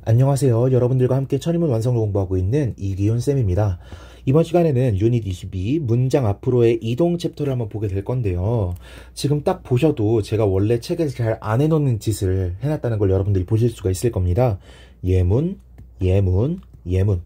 안녕하세요. 여러분들과 함께 천인문 완성을 공부하고 있는 이기훈쌤입니다. 이번 시간에는 유닛 22 문장 앞으로의 이동 챕터를 한번 보게 될 건데요. 지금 딱 보셔도 제가 원래 책에서 잘 안 해놓는 짓을 해놨다는 걸 여러분들이 보실 수가 있을 겁니다. 예문, 예문, 예문.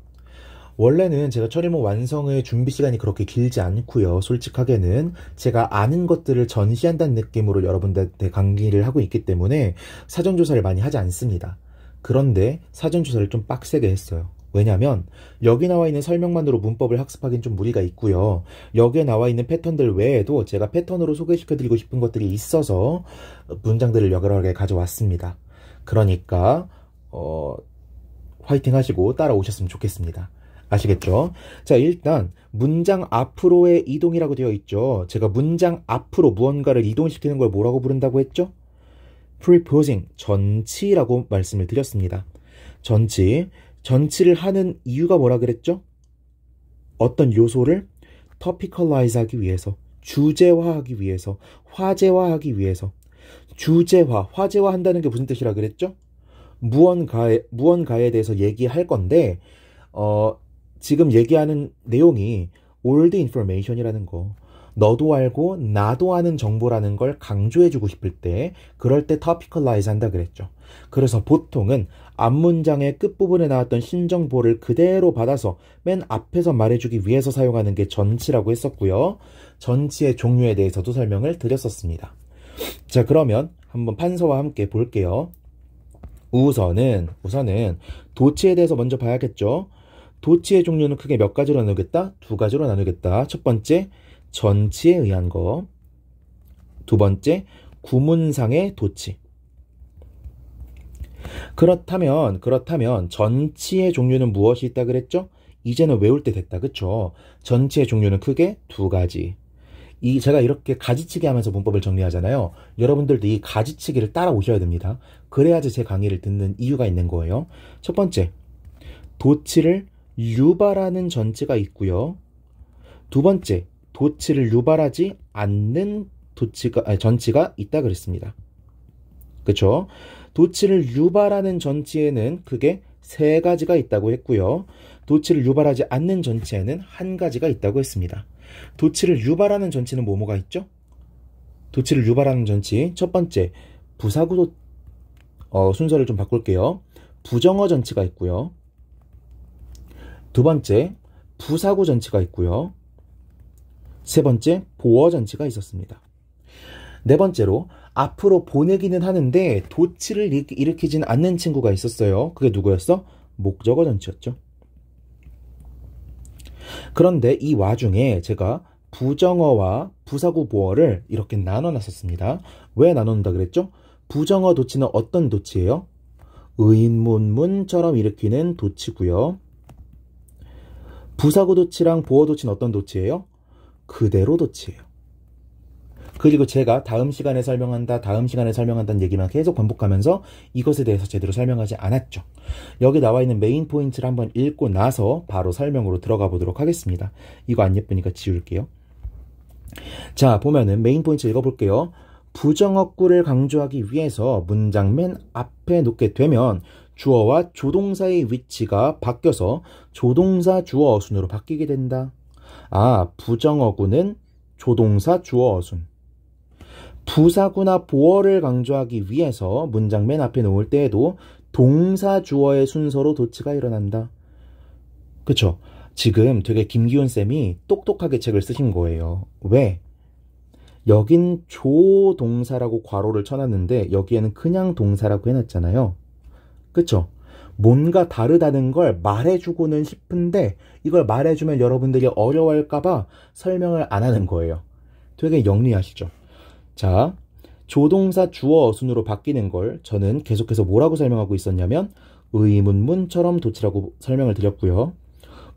원래는 제가 천일문 완성의 준비 시간이 그렇게 길지 않고요. 솔직하게는 제가 아는 것들을 전시한다는 느낌으로 여러분들한테 강의를 하고 있기 때문에 사전조사를 많이 하지 않습니다. 그런데 사전조사를 좀 빡세게 했어요. 왜냐면 여기 나와 있는 설명만으로 문법을 학습하기엔 좀 무리가 있고요. 여기에 나와 있는 패턴들 외에도 제가 패턴으로 소개시켜드리고 싶은 것들이 있어서 문장들을 여러 개 가져왔습니다. 그러니까 화이팅 하시고 따라오셨으면 좋겠습니다. 아시겠죠? 자, 일단 문장 앞으로의 이동이라고 되어 있죠. 제가 문장 앞으로 무언가를 이동시키는 걸 뭐라고 부른다고 했죠? preposing, 전치라고 말씀을 드렸습니다. 전치를 하는 이유가 뭐라 그랬죠? 어떤 요소를 topicalize 하기 위해서, 주제화하기 위해서, 화제화하기 위해서. 주제화, 화제화 한다는 게 무슨 뜻이라 그랬죠? 무언가에 대해서 얘기할 건데 지금 얘기하는 내용이 old information이라는 거, 너도 알고 나도 아는 정보라는 걸 강조해주고 싶을 때 그럴 때 topicalize 한다 그랬죠. 그래서 보통은 앞문장의 끝부분에 나왔던 신정보를 그대로 받아서 맨 앞에서 말해주기 위해서 사용하는 게 전치라고 했었고요. 전치의 종류에 대해서도 설명을 드렸었습니다. 자, 그러면 한번 판서와 함께 볼게요. 우선은 도치에 대해서 먼저 봐야겠죠. 도치의 종류는 크게 몇 가지로 나누겠다? 두 가지로 나누겠다. 첫 번째, 전치에 의한 거. 두 번째, 구문상의 도치. 그렇다면 전치의 종류는 무엇이 있다 그랬죠? 이제는 외울 때 됐다. 그쵸? 전치의 종류는 크게 두 가지. 제가 이렇게 가지치기 하면서 문법을 정리하잖아요. 여러분들도 이 가지치기를 따라오셔야 됩니다. 그래야지 제 강의를 듣는 이유가 있는 거예요. 첫 번째, 도치를 유발하는 전치가 있고요. 두 번째, 도치를 유발하지 않는 전치가 있다 그랬습니다. 그쵸? 도치를 유발하는 전치에는 크게 세 가지가 있다고 했고요. 도치를 유발하지 않는 전치에는 한 가지가 있다고 했습니다. 도치를 유발하는 전치는 뭐가 있죠? 도치를 유발하는 전치, 첫 번째, 부사구 순서를 좀 바꿀게요. 부정어 전치가 있고요. 두 번째, 부사구 전치가 있고요. 세 번째, 보어 전치가 있었습니다. 네 번째로, 앞으로 보내기는 하는데 도치를 일으키진 않는 친구가 있었어요. 그게 누구였어? 목적어 전치였죠. 그런데 이 와중에 제가 부정어와 부사구 보어를 이렇게 나눠놨었습니다. 왜 나눠놓는다 그랬죠? 부정어 도치는 어떤 도치예요? 의문문처럼 일으키는 도치고요. 부사구 도치랑 보어 도치는 어떤 도치예요? 그대로 도치예요. 그리고 제가 다음 시간에 설명한다는 얘기만 계속 반복하면서 이것에 대해서 제대로 설명하지 않았죠. 여기 나와 있는 메인 포인트를 한번 읽고 나서 바로 설명으로 들어가 보도록 하겠습니다. 이거 안 예쁘니까 지울게요. 자, 보면은 메인 포인트 읽어볼게요. 부정어구를 강조하기 위해서 문장 맨 앞에 놓게 되면 주어와 조동사의 위치가 바뀌어서 조동사 주어 어순으로 바뀌게 된다. 아, 부정어구는 조동사 주어 어순. 부사구나 보어를 강조하기 위해서 문장 맨 앞에 놓을 때에도 동사 주어의 순서로 도치가 일어난다. 그쵸? 지금 되게 김기훈 쌤이 똑똑하게 책을 쓰신 거예요. 왜? 여긴 조동사라고 괄호를 쳐놨는데 여기에는 그냥 동사라고 해놨잖아요. 그쵸? 뭔가 다르다는 걸 말해주고는 싶은데 이걸 말해주면 여러분들이 어려워할까봐 설명을 안 하는 거예요. 되게 영리하시죠? 자, 조동사 주어 어순으로 바뀌는 걸 저는 계속해서 뭐라고 설명하고 있었냐면 의문문처럼 도치라고 설명을 드렸고요.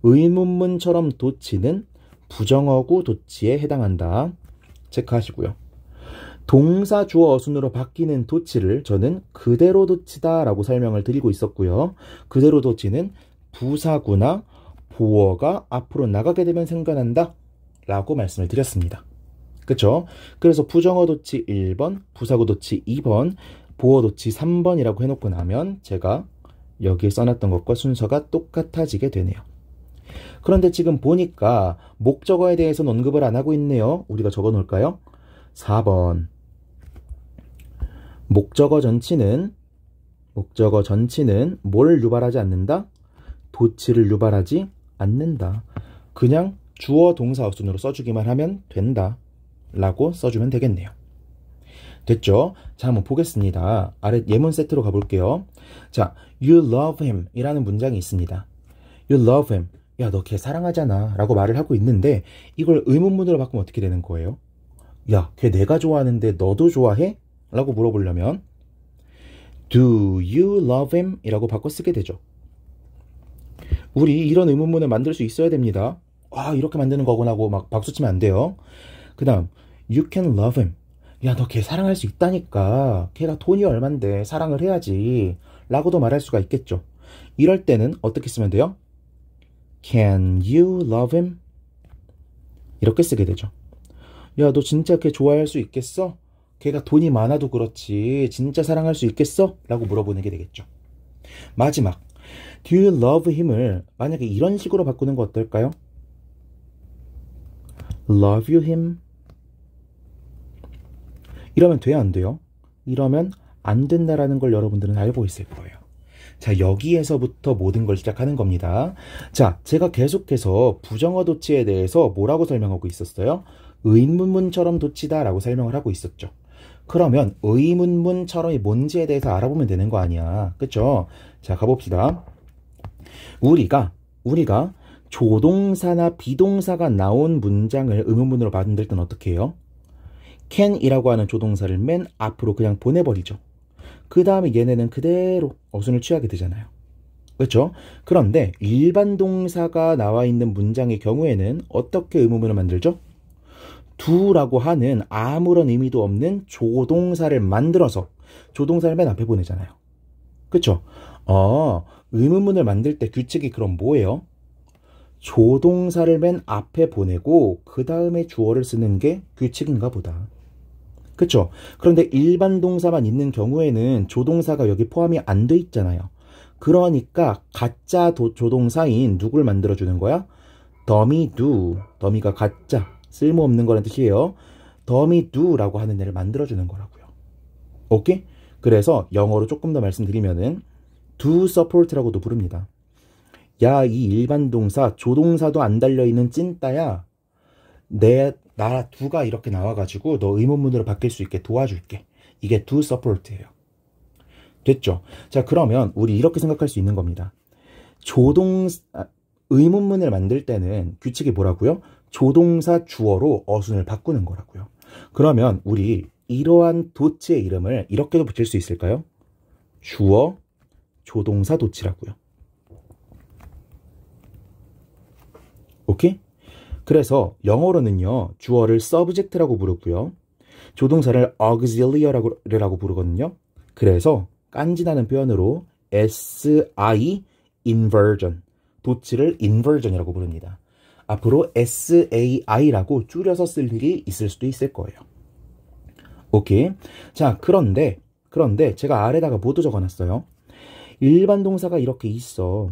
의문문처럼 도치는 부정어구 도치에 해당한다. 체크하시고요. 동사 주어 어순으로 바뀌는 도치를 저는 그대로 도치다 라고 설명을 드리고 있었고요. 그대로 도치는 부사구나 보어가 앞으로 나가게 되면 생겨난다 라고 말씀을 드렸습니다. 그쵸? 그래서 부정어 도치 1번, 부사구 도치 2번, 보어 도치 3번이라고 해놓고 나면 제가 여기에 써놨던 것과 순서가 똑같아지게 되네요. 그런데 지금 보니까 목적어에 대해서는 언급을 안 하고 있네요. 우리가 적어 놓을까요? 4번. 목적어 전치는 뭘 유발하지 않는다? 도치를 유발하지 않는다. 그냥 주어 동사 어순으로 써주기만 하면 된다 라고 써주면 되겠네요. 됐죠? 자, 한번 보겠습니다. 아래 예문 세트로 가볼게요. 자, you love him 이라는 문장이 있습니다. you love him. 야, 너 걔 사랑하잖아 라고 말을 하고 있는데 이걸 의문문으로 바꾸면 어떻게 되는 거예요? 야, 걔 내가 좋아하는데 너도 좋아해? 라고 물어보려면 do you love him? 이라고 바꿔 쓰게 되죠. 우리 이런 의문문을 만들 수 있어야 됩니다. 아, 이렇게 만드는 거구나 하고 막 박수치면 안 돼요. 그 다음 you can love him. 야, 너 걔 사랑할 수 있다니까. 걔가 돈이 얼만데 사랑을 해야지 라고도 말할 수가 있겠죠. 이럴 때는 어떻게 쓰면 돼요? Can you love him? 이렇게 쓰게 되죠. 야, 너 진짜 걔 좋아할 수 있겠어? 걔가 돈이 많아도 그렇지 진짜 사랑할 수 있겠어? 라고 물어보는 게 되겠죠. 마지막 Do you love him을 만약에 이런 식으로 바꾸는 거 어떨까요? Love you him? 이러면 돼요, 안 돼요? 이러면 안 된다라는 걸 여러분들은 알고 있을 거예요. 자, 여기에서부터 모든 걸 시작하는 겁니다. 자, 제가 계속해서 부정어 도치에 대해서 뭐라고 설명하고 있었어요? 의문문처럼 도치다 라고 설명을 하고 있었죠. 그러면 의문문처럼이 뭔지에 대해서 알아보면 되는 거 아니야. 그쵸? 자, 가봅시다. 우리가 조동사나 비동사가 나온 문장을 의문문으로 만들 땐 어떻게 해요? can이라고 하는 조동사를 맨 앞으로 그냥 보내버리죠. 그 다음에 얘네는 그대로 어순을 취하게 되잖아요. 그렇죠? 그런데 일반 동사가 나와 있는 문장의 경우에는 어떻게 의문문을 만들죠? do라고 하는 아무런 의미도 없는 조동사를 만들어서 조동사를 맨 앞에 보내잖아요. 그렇죠? 의문문을 만들 때 규칙이 그럼 뭐예요? 조동사를 맨 앞에 보내고 그 다음에 주어를 쓰는 게 규칙인가 보다. 그쵸? 그런데 일반 동사만 있는 경우에는 조동사가 여기 포함이 안 돼 있잖아요. 그러니까 가짜 조동사인 누굴 만들어주는 거야? dummy do. 더미가 가짜, 쓸모없는 거라는 뜻이에요. dummy do라고 하는 애를 만들어주는 거라고요. 오케이? 그래서 영어로 조금 더 말씀드리면은 do support라고도 부릅니다. 야, 이 일반 동사 조동사도 안 달려있는 찐따야. 나 do가 이렇게 나와가지고 너 의문문으로 바뀔 수 있게 도와줄게. 이게 do support예요. 됐죠? 자, 그러면 우리 이렇게 생각할 수 있는 겁니다. 의문문을 만들 때는 규칙이 뭐라고요? 조동사 주어로 어순을 바꾸는 거라고요. 그러면 우리 이러한 도치의 이름을 이렇게도 붙일 수 있을까요? 주어 조동사 도치라고요. 오케이? 그래서 영어로는요, 주어를 subject라고 부르고요, 조동사를 auxiliary라고 부르거든요. 그래서 깐지나는 표현으로 SI inversion, 도치를 inversion이라고 부릅니다. 앞으로 SAI라고 줄여서 쓸 일이 있을 수도 있을 거예요. 오케이? 자, 그런데 제가 아래다가 뭐도 적어놨어요? 일반 동사가 이렇게 있어.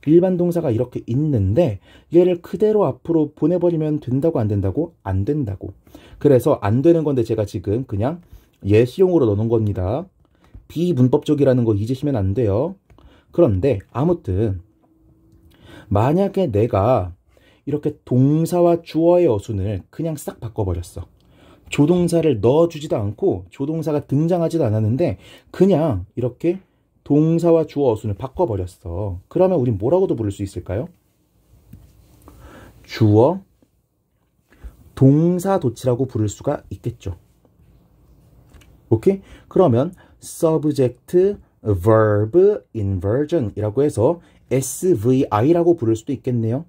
일반 동사가 이렇게 있는데 얘를 그대로 앞으로 보내버리면 된다고 안 된다고? 안 된다고. 그래서 안 되는 건데 제가 지금 그냥 예시용으로 넣어놓은 겁니다. 비문법적이라는 거 잊으시면 안 돼요. 그런데 아무튼 만약에 내가 이렇게 동사와 주어의 어순을 그냥 싹 바꿔버렸어. 조동사를 넣어주지도 않고 조동사가 등장하지도 않았는데 그냥 이렇게 동사와 주어 어순을 바꿔버렸어. 그러면 우린 뭐라고도 부를 수 있을까요? 주어 동사 도치라고 부를 수가 있겠죠. 오케이? 그러면 subject verb inversion 이라고 해서 SVI라고 부를 수도 있겠네요.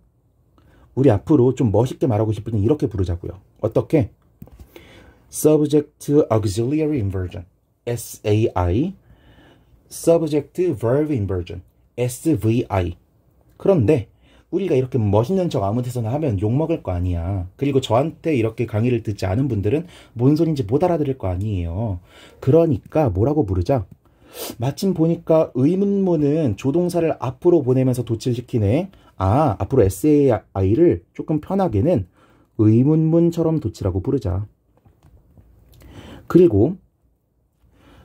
우리 앞으로 좀 멋있게 말하고 싶을 땐 이렇게 부르자고요. 어떻게? subject auxiliary inversion SAI, subject verb inversion SVI. 그런데 우리가 이렇게 멋있는 척 아무 데서나 하면 욕먹을 거 아니야. 그리고 저한테 이렇게 강의를 듣지 않은 분들은 뭔 소린지 못 알아들을 거 아니에요. 그러니까 뭐라고 부르자? 마침 보니까 의문문은 조동사를 앞으로 보내면서 도치를 시키네. 아, 앞으로 SAI를 조금 편하게는 의문문처럼 도치라고 부르자. 그리고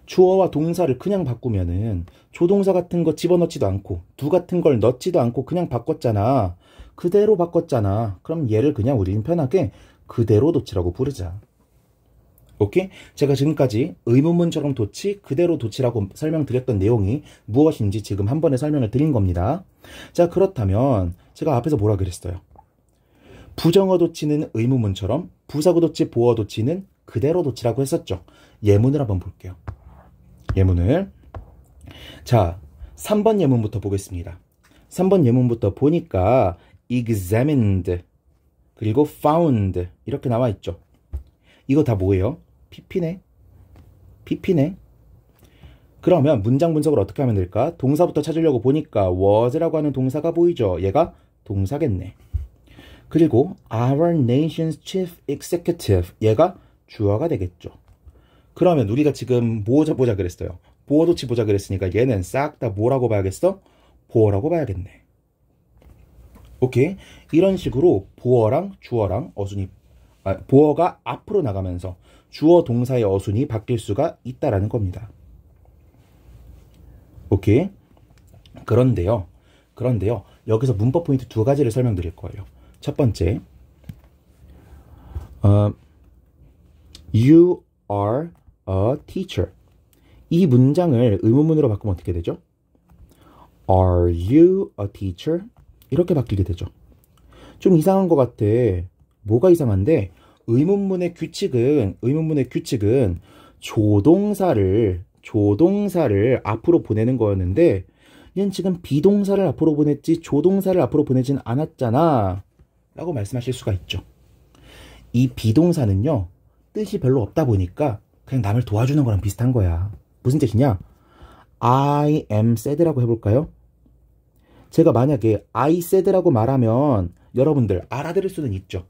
주어와 동사를 그냥 바꾸면은 조동사 같은 거 집어넣지도 않고 두 같은 걸 넣지도 않고 그냥 바꿨잖아. 그대로 바꿨잖아. 그럼 얘를 그냥 우리는 편하게 그대로 도치라고 부르자. 오케이? 제가 지금까지 의문문처럼 도치, 그대로 도치라고 설명드렸던 내용이 무엇인지 지금 한 번에 설명을 드린 겁니다. 자, 그렇다면 제가 앞에서 뭐라 그랬어요? 부정어 도치는 의문문처럼, 부사구 도치, 보어 도치는 그대로 도치라고 했었죠. 예문을 한번 볼게요. 예문을. 자, 3번 예문부터 보겠습니다. 3번 예문부터 보니까 examined 그리고 found 이렇게 나와 있죠. 이거 다 뭐예요? PP네. PP네. 그러면 문장 분석을 어떻게 하면 될까? 동사부터 찾으려고 보니까 was라고 하는 동사가 보이죠. 얘가 동사겠네. 그리고 our nation's chief executive 얘가 주어가 되겠죠. 그러면 우리가 지금 뭐 보자 그랬어요? 보어 도치 보자 그랬으니까 얘는 싹 다 뭐라고 봐야겠어? 보어라고 봐야겠네. 오케이? 이런 식으로 보어랑 주어랑 어순이 보어가 앞으로 나가면서 주어 동사의 어순이 바뀔 수가 있다라는 겁니다. 오케이? 그런데요. 여기서 문법 포인트 두 가지를 설명드릴 거예요. 첫 번째, You are a teacher. 이 문장을 의문문으로 바꾸면 어떻게 되죠? Are you a teacher? 이렇게 바뀌게 되죠. 좀 이상한 것 같아. 뭐가 이상한데? 의문문의 규칙은 조동사를 앞으로 보내는 거였는데 얘는 지금 비동사를 앞으로 보냈지 조동사를 앞으로 보내진 않았잖아 라고 말씀하실 수가 있죠. 이 비동사는요 뜻이 별로 없다 보니까 그냥 남을 도와주는 거랑 비슷한 거야. 무슨 뜻이냐? I am sad라고 해볼까요? 제가 만약에 I said라고 말하면 여러분들 알아들을 수는 있죠.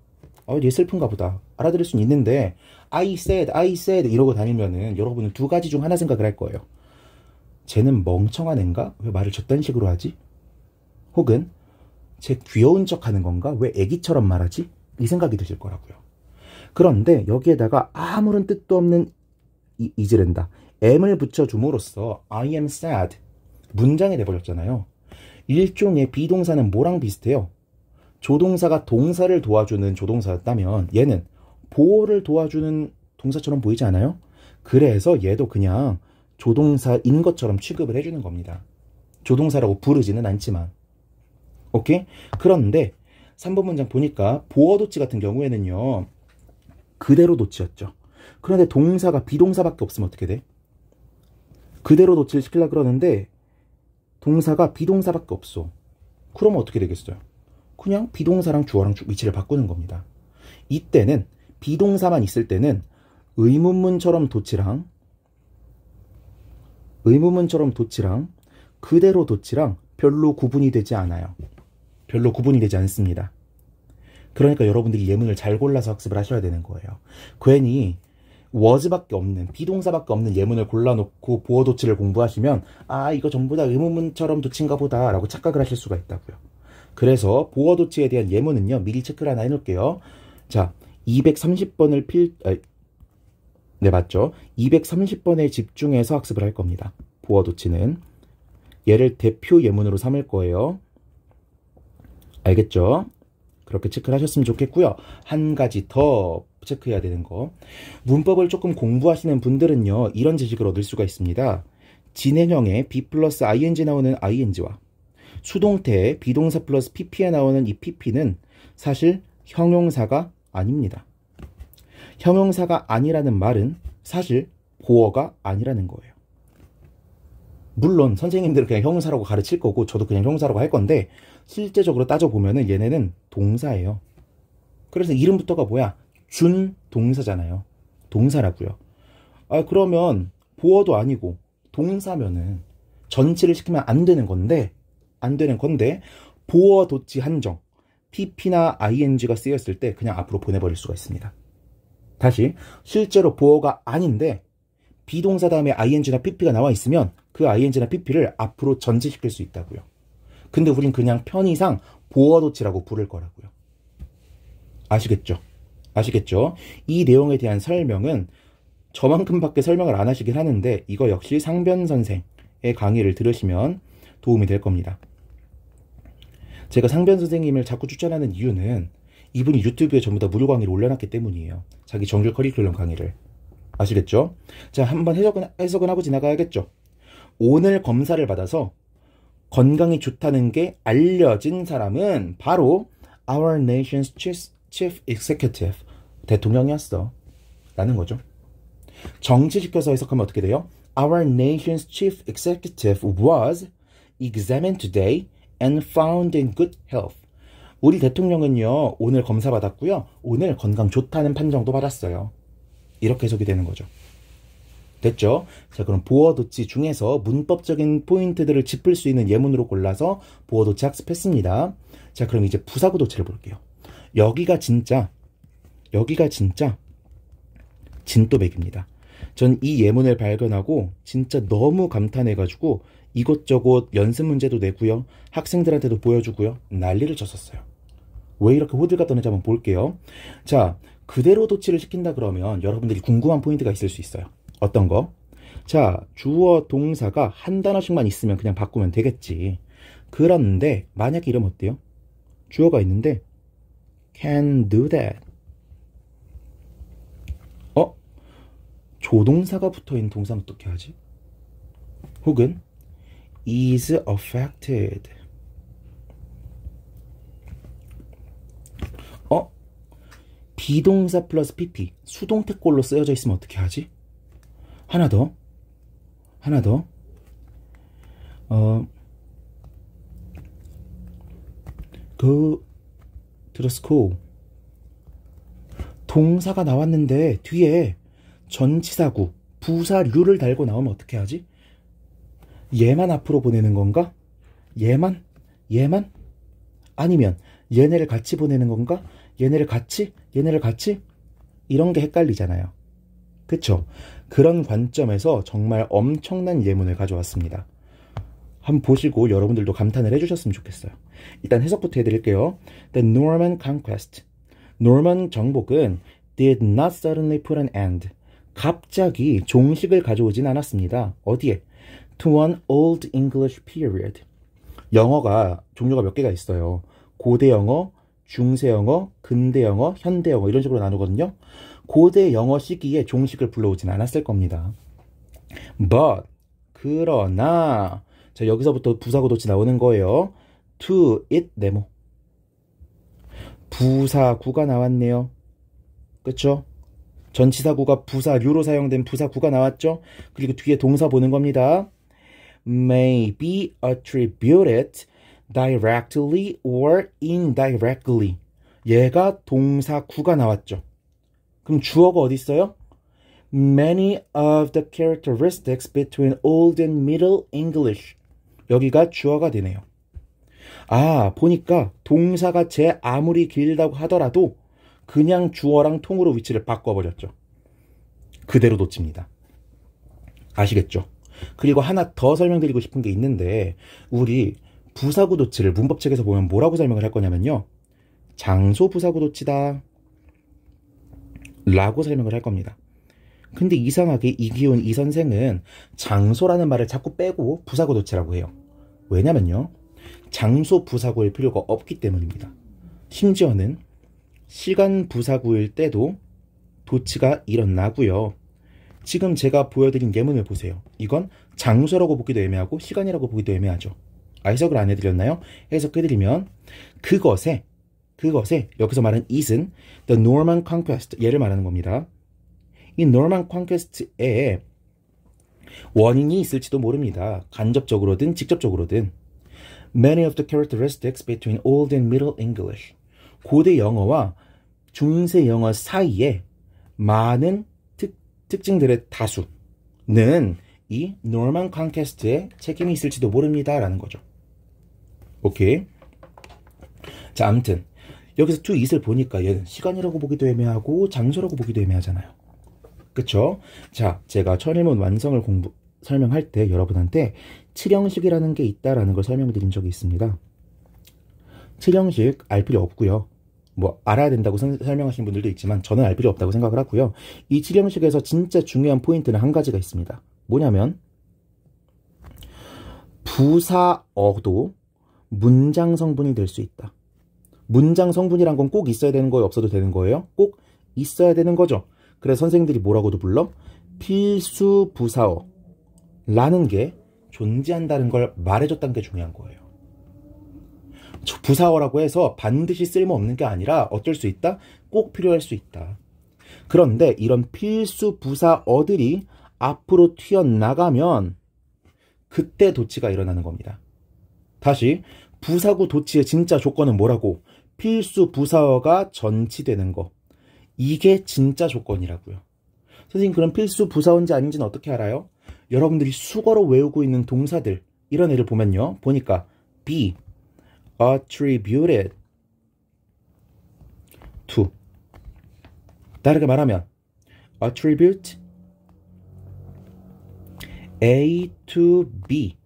얘 슬픈가 보다. 알아들을 수는 있는데 I said 이러고 다니면은 여러분은 두 가지 중 하나 생각을 할 거예요. 쟤는 멍청한 앤가? 왜 말을 저딴 식으로 하지? 혹은 쟤 귀여운 척 하는 건가? 왜 애기처럼 말하지? 이 생각이 드실 거라고요. 그런데 여기에다가 아무런 뜻도 없는 이즈랜다. M을 붙여줌으로써 I am sad 문장이 돼버렸잖아요. 일종의 비동사는 뭐랑 비슷해요? 조동사가 동사를 도와주는 조동사였다면 얘는 보어를 도와주는 동사처럼 보이지 않아요? 그래서 얘도 그냥 조동사인 것처럼 취급을 해주는 겁니다. 조동사라고 부르지는 않지만. 오케이? 그런데 3번 문장 보니까 보어 도치 같은 경우에는요. 그대로 도치였죠. 그런데 동사가 비동사밖에 없으면 어떻게 돼? 그대로 도치를 시키려고 그러는데 동사가 비동사밖에 없어. 그러면 어떻게 되겠어요? 그냥 비동사랑 주어랑 위치를 바꾸는 겁니다. 이때는 비동사만 있을 때는 의문문처럼 도치랑 그대로 도치랑 별로 구분이 되지 않아요. 별로 구분이 되지 않습니다. 그러니까 여러분들이 예문을 잘 골라서 학습을 하셔야 되는 거예요. 괜히 was밖에 없는 비동사밖에 없는 예문을 골라놓고 보어 도치를 공부하시면 이거 전부 다 의문문처럼 도치인가 보다 라고 착각을 하실 수가 있다고요. 그래서 보어 도치에 대한 예문은요 미리 체크를 하나 해놓을게요. 자, 230번을 네, 맞죠? 230번에 집중해서 학습을 할 겁니다. 보어 도치는 얘를 대표 예문으로 삼을 거예요. 알겠죠? 그렇게 체크를 하셨으면 좋겠고요. 한 가지 더 체크해야 되는 거. 문법을 조금 공부하시는 분들은요. 이런 지식을 얻을 수가 있습니다. 진행형에 be 플러스 ing 나오는 ing와 수동태에 비동사 플러스 pp에 나오는 이 pp는 사실 형용사가 아닙니다. 형용사가 아니라는 말은 사실 보어가 아니라는 거예요. 물론 선생님들은 그냥 형용사라고 가르칠 거고 저도 그냥 형용사라고 할 건데 실제적으로 따져보면은 얘네는 동사예요. 그래서 이름부터가 뭐야? 준동사잖아요. 동사라고요. 그러면 보어도 아니고 동사면은 전치를 시키면 안 되는 건데 보어 도치 한정 pp나 ing가 쓰였을 때 그냥 앞으로 보내버릴 수가 있습니다. 다시 실제로 보어가 아닌데 비동사 다음에 ing나 pp가 나와 있으면 그 ing나 pp를 앞으로 전치시킬 수 있다고요. 근데 우린 그냥 편의상 보어도치라고 부를 거라고요. 아시겠죠? 아시겠죠? 이 내용에 대한 설명은 저만큼밖에 설명을 안 하시긴 하는데 이거 역시 상변 선생의 강의를 들으시면 도움이 될 겁니다. 제가 상변 선생님을 자꾸 추천하는 이유는 이분이 유튜브에 전부 다 무료 강의를 올려놨기 때문이에요. 자기 정규 커리큘럼 강의를. 아시겠죠? 자, 한번 해석은 하고 지나가야겠죠? 오늘 검사를 받아서 건강이 좋다는 게 알려진 사람은 바로 Our Nation's Chief Executive, 대통령이었어 라는 거죠. 정치시켜서 해석하면 어떻게 돼요? Our nation's chief executive was examined today and found in good health. 우리 대통령은요, 오늘 검사 받았고요. 오늘 건강 좋다는 판정도 받았어요. 이렇게 해석이 되는 거죠. 됐죠? 자, 그럼 보어도치 중에서 문법적인 포인트들을 짚을 수 있는 예문으로 골라서 보어도치 학습했습니다. 자, 그럼 이제 부사구도치를 볼게요. 여기가 진짜 진또백입니다. 전 이 예문을 발견하고 진짜 너무 감탄해가지고 이것저것 연습 문제도 내고요. 학생들한테도 보여주고요. 난리를 쳤었어요. 왜 이렇게 호들갑 떠는지 한번 볼게요. 자, 그대로 도치를 시킨다 그러면 여러분들이 궁금한 포인트가 있을 수 있어요. 어떤 거? 자, 주어 동사가 한 단어씩만 있으면 그냥 바꾸면 되겠지. 그런데 만약에 이러면 어때요? 주어가 있는데 can do that. 조동사가 붙어있는 동사는 어떻게 하지? 혹은 is affected. 비동사 플러스 pp 수동태꼴로 쓰여져 있으면 어떻게 하지? 하나 더 go to the school. 동사가 나왔는데 뒤에 전치사구, 부사류를 달고 나오면 어떻게 하지? 얘만 앞으로 보내는 건가? 얘만? 아니면 얘네를 같이 보내는 건가? 얘네를 같이? 이런 게 헷갈리잖아요. 그쵸? 그런 관점에서 정말 엄청난 예문을 가져왔습니다. 한번 보시고 여러분들도 감탄을 해주셨으면 좋겠어요. 일단 해석부터 해드릴게요. The Norman Conquest. 노르만 정복은 did not suddenly put an end. 갑자기 종식을 가져오진 않았습니다. 어디에? To an Old English period. 영어가 종류가 몇 개가 있어요. 고대 영어, 중세 영어, 근대 영어, 현대 영어 이런 식으로 나누거든요. 고대 영어 시기에 종식을 불러오진 않았을 겁니다. But 그러나 자, 여기서부터 부사구도치 나오는 거예요. To it 네모. 부사구가 나왔네요. 그쵸? 전치사구가 부사류로 사용된 부사구가 나왔죠? 그리고 뒤에 동사 보는 겁니다. May be attributed directly or indirectly. 얘가 동사구가 나왔죠. 그럼 주어가 어디 있어요? Many of the characteristics between Old and Middle English. 여기가 주어가 되네요. 아, 보니까 동사가 제 아무리 길다고 하더라도 그냥 주어랑 통으로 위치를 바꿔버렸죠. 그대로 도치입니다. 아시겠죠? 그리고 하나 더 설명드리고 싶은 게 있는데 우리 부사구 도치를 문법책에서 보면 뭐라고 설명을 할 거냐면요. 장소 부사구 도치다 라고 설명을 할 겁니다. 근데 이상하게 이기훈 이 선생은 장소라는 말을 자꾸 빼고 부사구 도치라고 해요. 왜냐면요. 장소 부사구일 필요가 없기 때문입니다. 심지어는 시간 부사구일 때도 도치가 일어나고요. 지금 제가 보여드린 예문을 보세요. 이건 장소라고 보기도 애매하고 시간이라고 보기도 애매하죠. 해석을 안 해드렸나요? 해석해드리면 그것에 여기서 말한 it은 the Norman Conquest 얘를 말하는 겁니다. 이 Norman Conquest에 원인이 있을지도 모릅니다. 간접적으로든 직접적으로든. Many of the characteristics between Old and Middle English. 고대 영어와 중세 영어 사이에 많은 특징들의 다수는 이 Norman Conquest에 책임이 있을지도 모릅니다. 라는 거죠. 오케이. 자, 아무튼 여기서 to it을 보니까 얘는 시간이라고 보기도 애매하고 장소라고 보기도 애매하잖아요. 그쵸? 자, 제가 천일문 완성을 설명할 때 여러분한테 7형식이라는 게 있다라는 걸 설명드린 적이 있습니다. 7형식 알 필요 없고요. 뭐 알아야 된다고 설명하신 분들도 있지만 저는 알 필요 없다고 생각을 하고요. 이 7형식에서 진짜 중요한 포인트는 한 가지가 있습니다. 뭐냐면 부사어도 문장 성분이 될 수 있다. 문장 성분이란 건 꼭 있어야 되는 거예요? 없어도 되는 거예요? 꼭 있어야 되는 거죠. 그래서 선생님들이 뭐라고도 불러? 필수 부사어라는 게 존재한다는 걸 말해줬다는 게 중요한 거예요. 부사어라고 해서 반드시 쓸모없는 게 아니라 어쩔 수 있다? 꼭 필요할 수 있다. 그런데 이런 필수 부사어들이 앞으로 튀어나가면 그때 도치가 일어나는 겁니다. 다시 부사구 도치의 진짜 조건은 뭐라고? 필수 부사어가 전치되는 거. 이게 진짜 조건이라고요. 선생님 그럼 필수 부사어인지 아닌지는 어떻게 알아요? 여러분들이 수거로 외우고 있는 동사들 이런 애를 보면요. 보니까 be attributed to 다르게 말하면 attribute A to B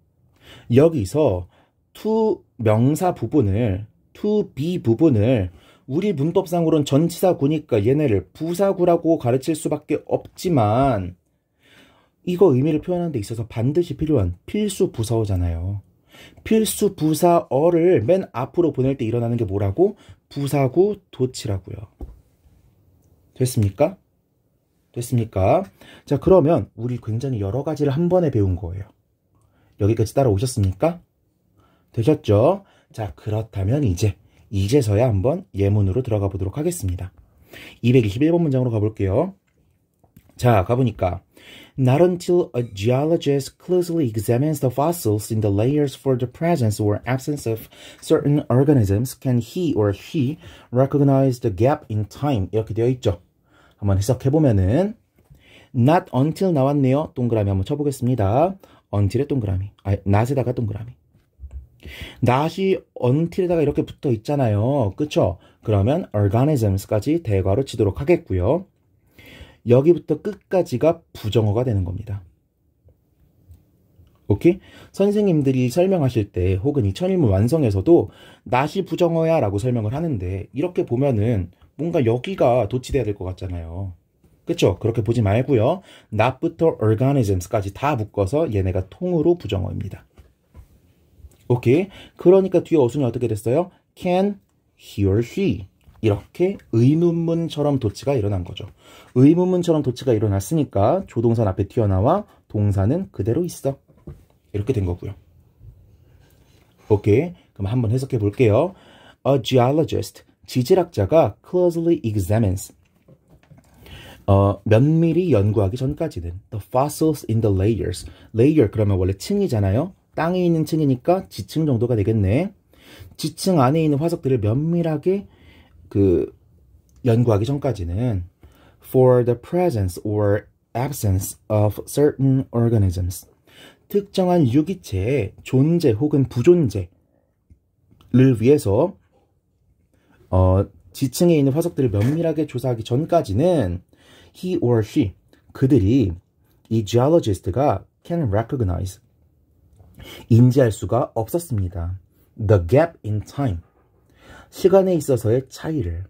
여기서 to 명사 부분을 to be 부분을 우리 문법상으로는 전치사구니까 얘네를 부사구라고 가르칠 수밖에 없지만 이거 의미를 표현하는 데 있어서 반드시 필요한 필수 부사어잖아요. 필수 부사어를 맨 앞으로 보낼 때 일어나는 게 뭐라고? 부사구 도치라고요. 됐습니까? 됐습니까? 자, 그러면 우리 굉장히 여러 가지를 한 번에 배운 거예요. 여기까지 따라오셨습니까? 되셨죠? 자, 그렇다면 이제서야 한번 예문으로 들어가 보도록 하겠습니다. 221번 문장으로 가볼게요. 자, 가보니까 Not until a geologist closely examines the fossils in the layers for the presence or absence of certain organisms can he or she recognize the gap in time. 이렇게 되어 있죠. 한번 해석해보면은 Not until 나왔네요. 동그라미 한번 쳐보겠습니다. until에 동그라미. not에다가 동그라미. not이 until에다가 이렇게 붙어 있잖아요. 그쵸? 그러면 organisms까지 대괄호 치도록 하겠고요. 여기부터 끝까지가 부정어가 되는 겁니다. 오케이? 선생님들이 설명하실 때 혹은 이 천일문 완성에서도 not이 부정어야 라고 설명을 하는데 이렇게 보면은 뭔가 여기가 도치돼야 될 것 같잖아요. 그쵸? 그렇게 보지 말고요. not부터 organisms까지 다 묶어서 얘네가 통으로 부정어입니다. 오케이? 그러니까 뒤에 어순이 어떻게 됐어요? can, he or she 이렇게 의문문처럼 도치가 일어난 거죠. 의문문처럼 도치가 일어났으니까 조동사 앞에 튀어나와 동사는 그대로 있어. 이렇게 된 거고요. 오케이? 그럼 한번 해석해 볼게요. A geologist, 지질학자가 closely examines, 면밀히 연구하기 전까지는 the fossils in the layers. layer 그러면 원래 층이잖아요. 땅에 있는 층이니까 지층 정도가 되겠네. 지층 안에 있는 화석들을 면밀하게 연구하기 전까지는 for the presence or absence of certain organisms. 특정한 유기체의 존재 혹은 부존재를 위해서 지층에 있는 화석들을 면밀하게 조사하기 전까지는 he or she, 그들이 이 geologist가 can recognize, 인지할 수가 없었습니다. The gap in time, 시간에 있어서의 차이를,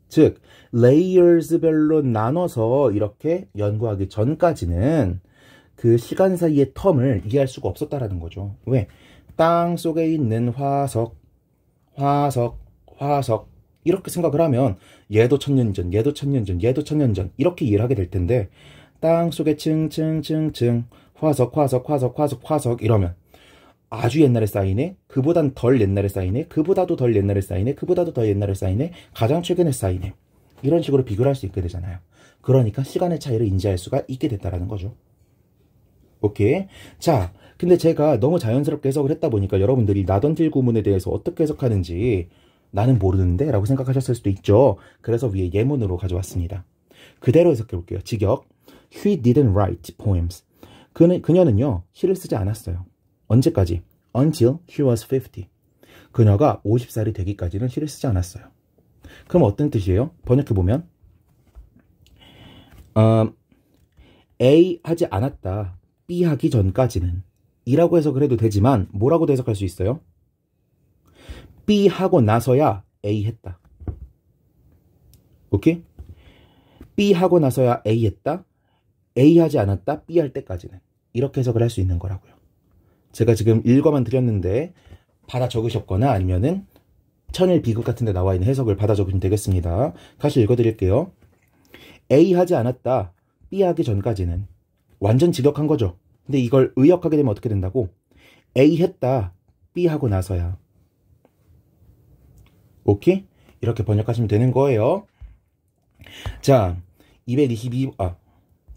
즉 레이어스별로 나눠서 이렇게 연구하기 전까지는 그 시간 사이의 텀을 이해할 수가 없었다라는 거죠. 왜? 땅 속에 있는 화석 이렇게 생각을 하면 얘도 1000년 전, 얘도 1000년 전, 얘도 1000년 전 이렇게 이해를 하게 될 텐데 땅 속에 층 화석 이러면 아주 옛날에 쌓이네, 그보단 덜 옛날에 쌓이네, 그보다도 덜 옛날에 쌓이네, 그보다도 더 옛날에 쌓이네, 가장 최근에 쌓이네, 이런 식으로 비교를 할 수 있게 되잖아요. 그러니까 시간의 차이를 인지할 수가 있게 됐다라는 거죠. 오케이. 자, 근데 제가 너무 자연스럽게 해석을 했다 보니까 여러분들이 나던틸 구문에 대해서 어떻게 해석하는지 나는 모르는데 라고 생각하셨을 수도 있죠. 그래서 위에 예문으로 가져왔습니다. 그대로 해석해 볼게요. 직역. She didn't write poems. 그녀는요 시를 쓰지 않았어요. 언제까지? Until she was 50. 그녀가 50살이 되기까지는 시를 쓰지 않았어요. 그럼 어떤 뜻이에요? 번역해보면 A 하지 않았다, B 하기 전까지는 이라고 해석을 해도 되지만 뭐라고도 해석할 수 있어요? B 하고 나서야 A 했다. 오케이? B 하고 나서야 A 했다. A 하지 않았다. B 할 때까지는. 이렇게 해석을 할 수 있는 거라고요. 제가 지금 읽어만 드렸는데 받아 적으셨거나 아니면은 천일 비극 같은 데 나와 있는 해석을 받아 적으시면 되겠습니다. 다시 읽어드릴게요. A 하지 않았다. B 하기 전까지는. 완전 직역한 거죠. 근데 이걸 의역하게 되면 어떻게 된다고? A 했다. B 하고 나서야. 오케이? 이렇게 번역하시면 되는 거예요. 자,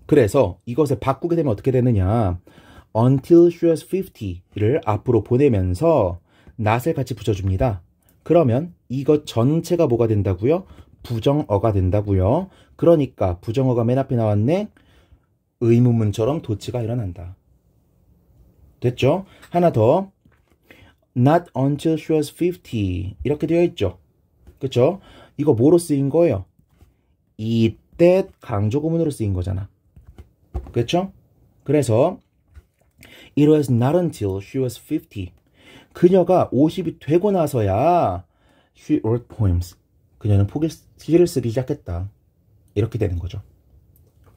그래서 이것을 바꾸게 되면 어떻게 되느냐. Until she was 50를 앞으로 보내면서 not을 같이 붙여줍니다. 그러면 이것 전체가 뭐가 된다고요? 부정어가 된다고요. 그러니까 부정어가 맨 앞에 나왔네. 의문문처럼 도치가 일어난다. 됐죠? 하나 더. Not until she was 50 이렇게 되어 있죠. 그쵸? 이거 뭐로 쓰인 거예요? 이때 강조구문으로 쓰인 거잖아. 그쵸? 그래서 It was not until she was 50 그녀가 50이 되고 나서야 she wrote poems 그녀는 시를 쓰기 시작했다. 이렇게 되는 거죠.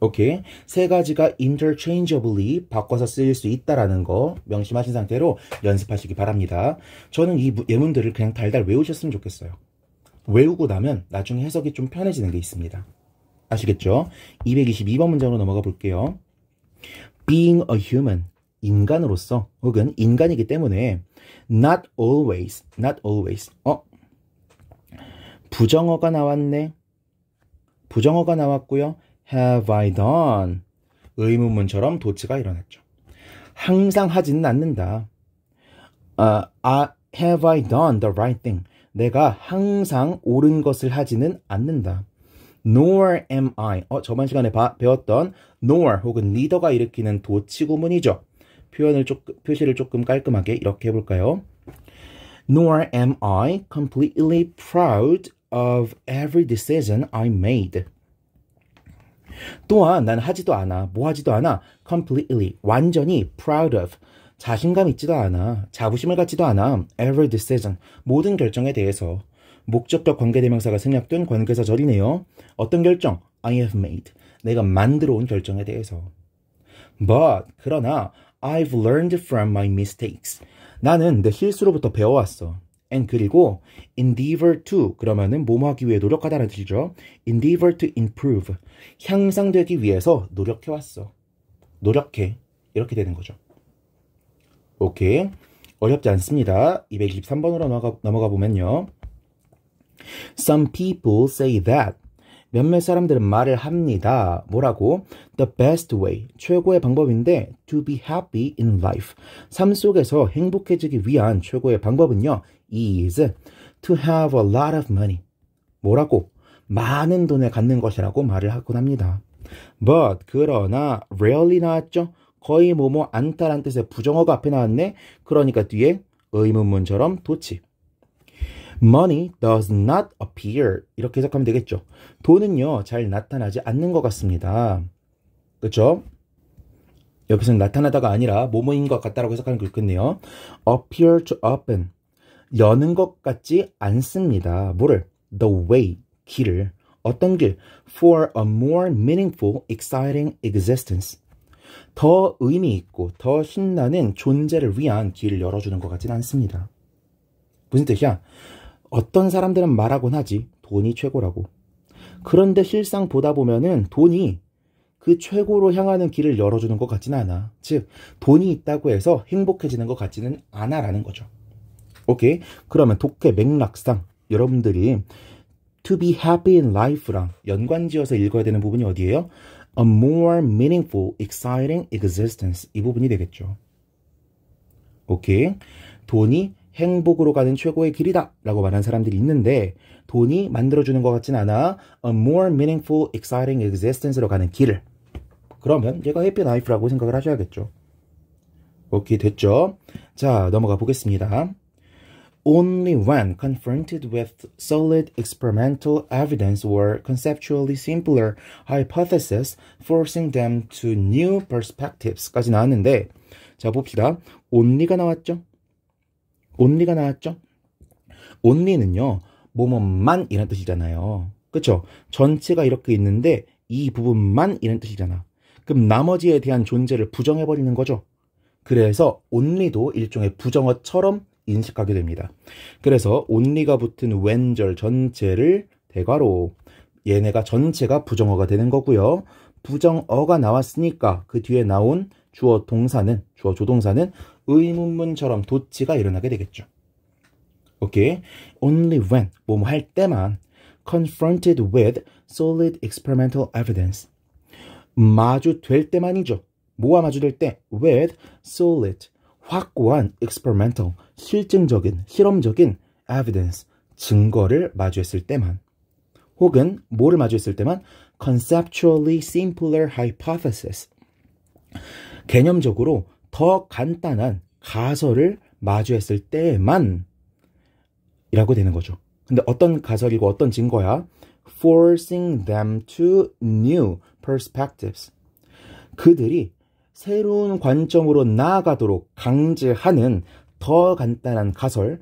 오케이. 세 가지가 interchangeably 바꿔서 쓰일 수 있다라는 거 명심하신 상태로 연습하시기 바랍니다. 저는 이 예문들을 그냥 달달 외우셨으면 좋겠어요. 외우고 나면 나중에 해석이 좀 편해지는 게 있습니다. 아시겠죠? 222번 문장으로 넘어가 볼게요. Being a human, 인간으로서 혹은 인간이기 때문에 not always 부정어가 나왔네. 부정어가 나왔고요. Have I done? 의문문처럼 도치가 일어났죠. 항상 하지는 않는다. Have I done the right thing? 내가 항상 옳은 것을 하지는 않는다. Nor am I. 저번 시간에 배웠던 nor 혹은 neither가 일으키는 도치구문이죠. 표시를 조금 깔끔하게 이렇게 해볼까요? Nor am I completely proud of every decision I made. 또한 난 하지도 않아. 뭐 하지도 않아? Completely. 완전히 proud of. 자신감 있지도 않아. 자부심을 갖지도 않아. Every decision. 모든 결정에 대해서. 목적격 관계대명사가 생략된 관계사절이네요. 어떤 결정? I have made. 내가 만들어 온 결정에 대해서. But 그러나 I've learned from my mistakes. 나는 내 실수로부터 배워왔어. And 그리고 endeavor to 그러면은 뭐뭐 하기 위해 노력하다는 뜻이죠. endeavor to improve. 향상되기 위해서 노력해왔어. 노력해. 이렇게 되는 거죠. 오케이. 어렵지 않습니다. 223번으로 넘어가 보면요. Some people say that. 몇몇 사람들은 말을 합니다. 뭐라고? The best way. 최고의 방법인데 to be happy in life. 삶 속에서 행복해지기 위한 최고의 방법은요. is to have a lot of money. 뭐라고? 많은 돈을 갖는 것이라고 말을 하곤 합니다. But 그러나 rarely 나왔죠? 거의 뭐뭐 않다란 뜻의 부정어가 앞에 나왔네. 그러니까 뒤에 의문문처럼 도치. Money does not appear. 이렇게 해석하면 되겠죠. 돈은요, 잘 나타나지 않는 것 같습니다. 그렇죠? 여기서는 나타나다가 아니라 뭐뭐인 것 같다라고 해석하는 게 좋겠네요. Appear to open. 여는 것 같지 않습니다. 뭐를? The way. 길을. 어떤 길? For a more meaningful, exciting existence. 더 의미 있고 더 신나는 존재를 위한 길을 열어주는 것 같지는 않습니다. 무슨 뜻이야? 어떤 사람들은 말하곤 하지. 돈이 최고라고. 그런데 실상 보다 보면은 돈이 그 최고로 향하는 길을 열어주는 것 같지는 않아. 즉, 돈이 있다고 해서 행복해지는 것 같지는 않아라는 거죠. 오케이? 그러면 독해 맥락상 여러분들이 to be happy in life랑 연관지어서 읽어야 되는 부분이 어디예요? A more meaningful, exciting existence. 이 부분이 되겠죠. 오케이? 돈이 행복으로 가는 최고의 길이다 라고 말하는 사람들이 있는데 돈이 만들어주는 것 같진 않아. A more meaningful, exciting existence로 가는 길을. 그러면 얘가 happy life라고 생각을 하셔야겠죠. 오케이, 됐죠? 자, 넘어가 보겠습니다. only when confronted with solid experimental evidence or conceptually simpler hypothesis, forcing them to new perspectives까지 나왔는데, 자 봅시다. only가 나왔죠? only가 나왔죠? only는요, 뭐뭐만 이란 뜻이잖아요. 그쵸? 전체가 이렇게 있는데 이 부분만 이란 뜻이잖아. 그럼 나머지에 대한 존재를 부정해버리는 거죠. 그래서 only도 일종의 부정어처럼 인식하게 됩니다. 그래서 only가 붙은 when절 전체를 대괄호, 얘네가 전체가 부정어가 되는 거고요. 부정어가 나왔으니까 그 뒤에 나온 주어 조동사는 의문문처럼 도치가 일어나게 되겠죠. 오케이. Only when, 뭐뭐 할 때만 confronted with solid experimental evidence. 마주될 때만이죠. 뭐와 마주될 때? with solid, 확고한 experimental, 실증적인, 실험적인 evidence, 증거를 마주했을 때만. 혹은 뭐를 마주했을 때만? conceptually simpler hypothesis. 개념적으로 더 간단한 가설을 마주했을 때만 이라고 되는 거죠. 근데 어떤 가설이고 어떤 증거야? forcing them to new perspectives. 그들이 새로운 관점으로 나아가도록 강제하는 더 간단한 가설,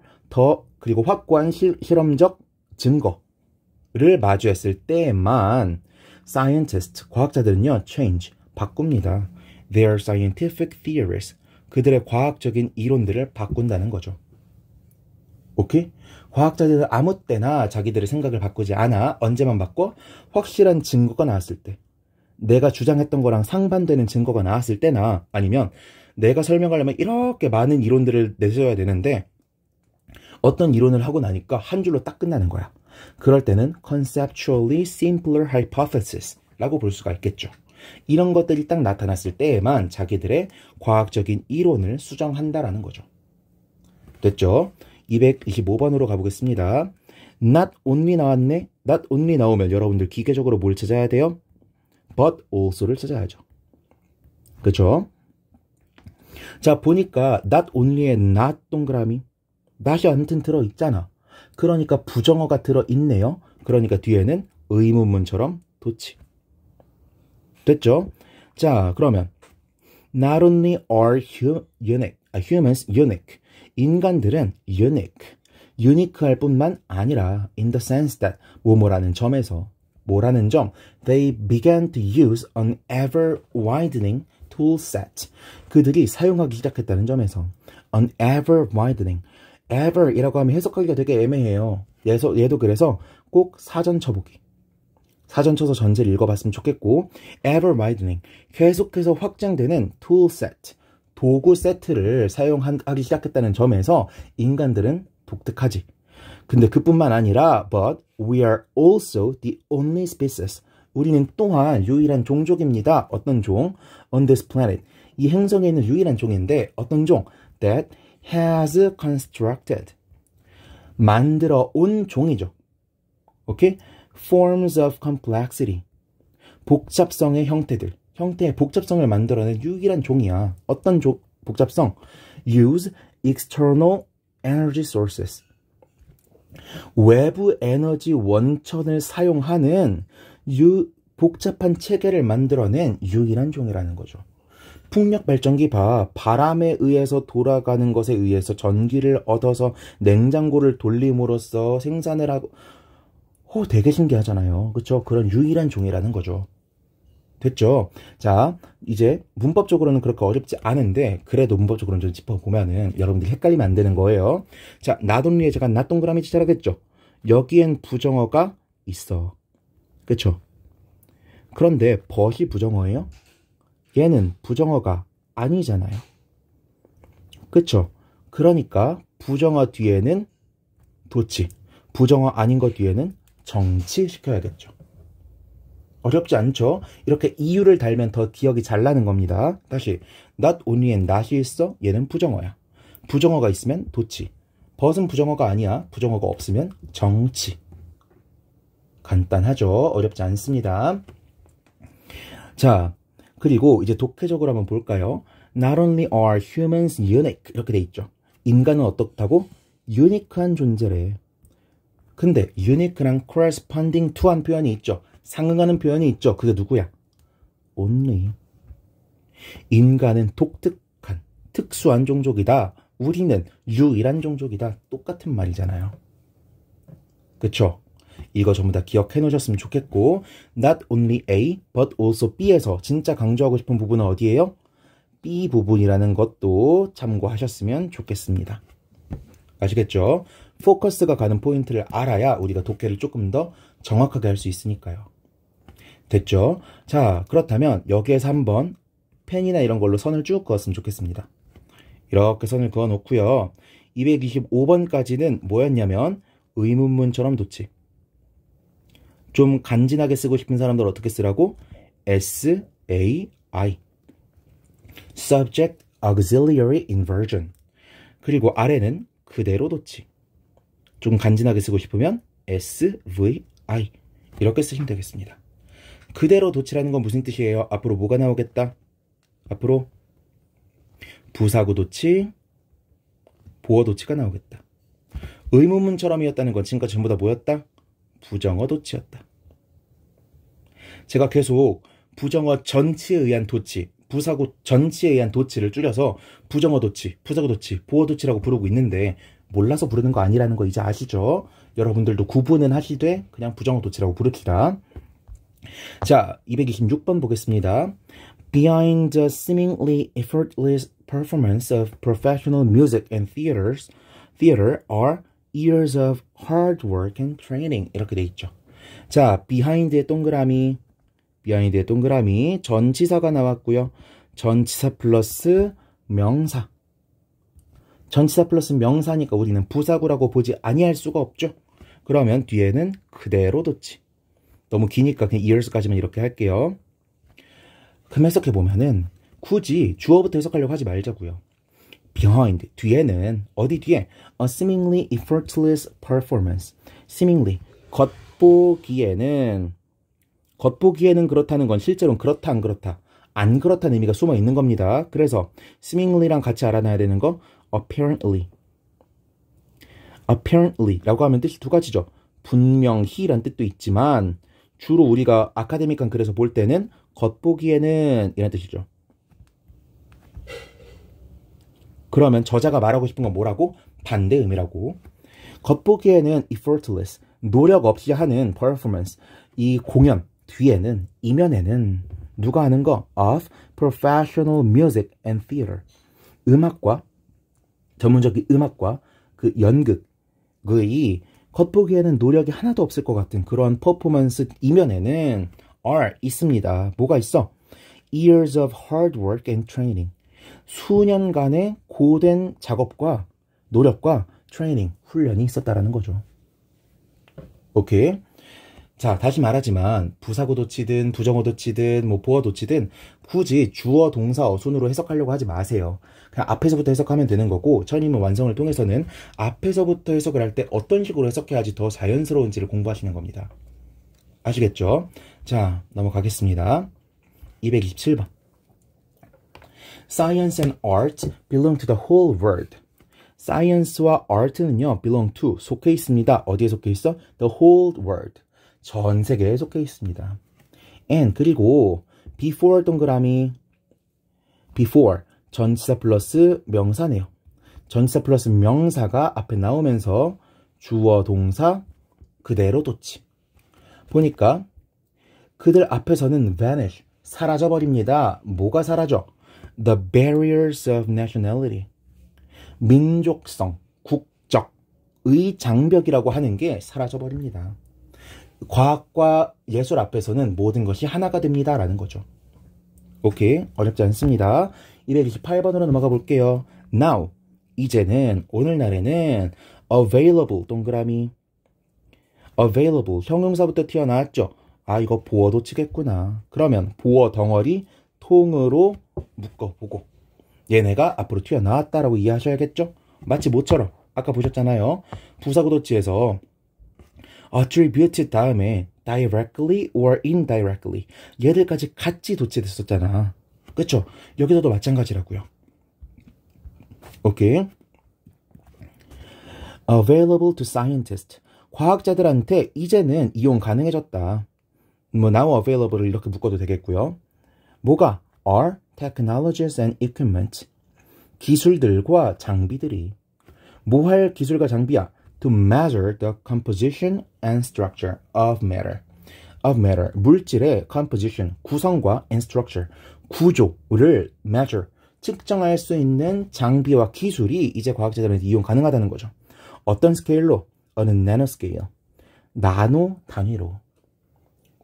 그리고 확고한 실험적 증거를 마주했을 때만 scientists, 과학자들은요, change, 바꿉니다. Their scientific theories. 그들의 과학적인 이론들을 바꾼다는 거죠. 오케이? 과학자들은 아무 때나 자기들의 생각을 바꾸지 않아. 언제만 바꿔? 확실한 증거가 나왔을 때. 내가 주장했던 거랑 상반되는 증거가 나왔을 때나, 아니면 내가 설명하려면 이렇게 많은 이론들을 내줘야 되는데 어떤 이론을 하고 나니까 한 줄로 딱 끝나는 거야. 그럴 때는 conceptually simpler hypothesis 라고 볼 수가 있겠죠. 이런 것들이 딱 나타났을 때에만 자기들의 과학적인 이론을 수정한다라는 거죠. 됐죠? 225번으로 가보겠습니다. not only 나왔네. not only 나오면 여러분들 기계적으로 뭘 찾아야 돼요? but also를 찾아야죠. 그렇죠? 자, 보니까 not only에 not 동그라미, not이 아무튼 들어있잖아. 그러니까 부정어가 들어있네요. 그러니까 뒤에는 의문문처럼 도치. 됐죠? 자, 그러면 not only are humans unique. 인간들은 유니크할 뿐만 아니라 in the sense that 뭐뭐라는 점에서 뭐라는 점 they began to use an ever widening tool set. 그들이 사용하기 시작했다는 점에서 an ever widening. ever이라고 하면 해석하기가 되게 애매해요. 얘도 그래서 꼭 사전 쳐보기. 사전 쳐서 전제를 읽어봤으면 좋겠고, ever widening, 계속해서 확장되는 tool set, 도구 세트를 사용하기 시작했다는 점에서 인간들은 독특하지. 근데 그뿐만 아니라 but we are also the only species. 우리는 또한 유일한 종족입니다. 어떤 종? on this planet. 이 행성에 있는 유일한 종인데 어떤 종? that has constructed. 만들어 온 종이죠. 오케이? forms of complexity. 복잡성의 형태들. 형태의 복잡성을 만들어낸 유일한 종이야. 어떤 복잡성? use external energy sources. 외부 에너지 원천을 사용하는 복잡한 체계를 만들어낸 유일한 종이라는 거죠. 풍력 발전기 봐. 바람에 의해서 돌아가는 것에 의해서 전기를 얻어서 냉장고를 돌림으로써 생산을 하고, 되게 신기하잖아요. 그렇죠? 그런 유일한 종이라는 거죠. 됐죠? 자, 이제 문법적으로는 그렇게 어렵지 않은데 그래도 문법적으로는 좀 짚어보면은 여러분들이 헷갈리면 안 되는 거예요. 자, not only에 제가 not 동그라미 지자라겠죠? 여기엔 부정어가 있어. 그쵸? 그런데 but이 부정어예요? 얘는 부정어가 아니잖아요. 그쵸? 그러니까 부정어 뒤에는 도치, 부정어 아닌 것 뒤에는 정치 시켜야겠죠. 어렵지 않죠? 이렇게 이유를 달면 더 기억이 잘 나는 겁니다. 다시 not only엔 not이 있어? 얘는 부정어야. 부정어가 있으면 도치. but은 부정어가 아니야. 부정어가 없으면 정치. 간단하죠? 어렵지 않습니다. 자, 그리고 이제 독해적으로 한번 볼까요? Not only are humans unique 이렇게 돼 있죠. 인간은 어떻다고? 유니크한 존재래. 근데 unique랑 corresponding to한 표현이 있죠. 상응하는 표현이 있죠. 그게 누구야? only. 인간은 독특한, 특수한 종족이다. 우리는 유일한 종족이다. 똑같은 말이잖아요. 그쵸? 이거 전부 다 기억해 놓으셨으면 좋겠고, not only A, but also B에서 진짜 강조하고 싶은 부분은 어디예요? B 부분이라는 것도 참고하셨으면 좋겠습니다. 아시겠죠? 포커스가 가는 포인트를 알아야 우리가 독해를 조금 더 정확하게 할 수 있으니까요. 됐죠? 자, 그렇다면 여기에서 한번 펜이나 이런 걸로 선을 쭉 그었으면 좋겠습니다. 이렇게 선을 그어 놓고요. 225번까지는 뭐였냐면 의문문처럼 도치. 좀 간지나게 쓰고 싶은 사람들 어떻게 쓰라고? SAI. Subject Auxiliary Inversion. 그리고 아래는 그대로 도치. 좀 간지나게 쓰고 싶으면 SVI. 이렇게 쓰시면 되겠습니다. 그대로 도치라는 건 무슨 뜻이에요? 앞으로 뭐가 나오겠다? 앞으로 부사구 도치, 보어 도치가 나오겠다. 의문문처럼이었다는 건 지금까지 전부 다 뭐였다? 부정어 도치였다. 제가 계속 부정어 전치에 의한 도치, 부사구 전치에 의한 도치를 줄여서 부정어 도치, 부사구 도치, 보어 도치라고 부르고 있는데 몰라서 부르는 거 아니라는 거 이제 아시죠? 여러분들도 구분은 하시되 그냥 부정어 도치라고 부릅시다. 자, 226번 보겠습니다. Behind the seemingly effortless performance of professional music and theater are years of hard work and training. 이렇게 돼 있죠. 자, behind의 동그라미, 전치사가 나왔고요. 전치사 플러스 명사. 전치사 플러스 명사니까 우리는 부사구라고 보지 아니할 수가 없죠. 그러면 뒤에는 그대로 도치. 너무 기니까 그냥 years까지만 이렇게 할게요. 그럼 해석해보면은 굳이 주어부터 해석하려고 하지 말자고요. behind, 뒤에는 어디 뒤에? A seemingly effortless performance. seemingly, 겉보기에는 그렇다는 건 실제로는 그렇다 안 그렇다. 안 그렇다는 의미가 숨어 있는 겁니다. 그래서 seemingly랑 같이 알아놔야 되는 거 apparently. apparently라고 하면 뜻이 두 가지죠. 분명히란 뜻도 있지만 주로 우리가 아카데믹한 글에서 볼 때는 겉보기에는 이런 뜻이죠. 그러면 저자가 말하고 싶은 건 뭐라고? 반대 의미라고. 겉보기에는 effortless, 노력 없이 하는 performance. 이 공연 뒤에는, 이면에는 누가 하는 거? of professional music and theater. 음악과, 전문적인 음악과 그 연극의 겉보기에는 노력이 하나도 없을 것 같은 그런 퍼포먼스 이면에는 are 있습니다. 뭐가 있어? Years of hard work and training. 수년간의 고된 작업과 노력과 트레이닝, 훈련이 있었다라는 거죠. 오케이. 자, 다시 말하지만 부사구 도치든 부정어 도치든 뭐 보어 도치든 굳이 주어 동사 어순으로 해석하려고 하지 마세요. 그냥 앞에서부터 해석하면 되는 거고 천인문 완성을 통해서는 앞에서부터 해석을 할 때 어떤 식으로 해석해야지 더 자연스러운지를 공부하시는 겁니다. 아시겠죠? 자, 넘어가겠습니다. 227번. Science and art belong to the whole world. Science와 art는요, belong to, 속해 있습니다. 어디에 속해 있어? The whole world. 전 세계에 속해 있습니다. And, 그리고 before 동그라미, before, 전치사 플러스 명사네요. 전치사 플러스 명사가 앞에 나오면서 주어 동사 그대로 도치. 보니까 그들 앞에서는 vanish, 사라져버립니다. 뭐가 사라져? The barriers of nationality. 민족성, 국적의 장벽이라고 하는 게 사라져버립니다. 과학과 예술 앞에서는 모든 것이 하나가 됩니다. 라는 거죠. 오케이. 어렵지 않습니다. 228번으로 넘어가 볼게요. Now. 이제는, 오늘날에는 available, 동그라미. available, 형용사부터 튀어나왔죠. 아, 이거 보어도 치겠구나. 그러면 보어 덩어리 통으로 묶어보고 얘네가 앞으로 튀어나왔다라고 이해하셔야겠죠? 마치 뭐처럼 아까 보셨잖아요. 부사구 도치에서 attribute 다음에 directly or indirectly 얘들까지 같이 도치됐었잖아. 그쵸? 여기서도 마찬가지라고요. 오케이. available to scientists. 과학자들한테 이제는 이용 가능해졌다. 뭐 now available을 이렇게 묶어도 되겠고요. 뭐가? are technologies and equipment. 기술들과 장비들이. 뭐 할 기술과 장비야? to measure the composition and structure of matter. of matter. 물질의 composition, 구성과 and structure, 구조를 measure, 측정할 수 있는 장비와 기술이 이제 과학자들한테 이용 가능하다는 거죠. 어떤 스케일로? 어느 nanoscale. 나노 단위로.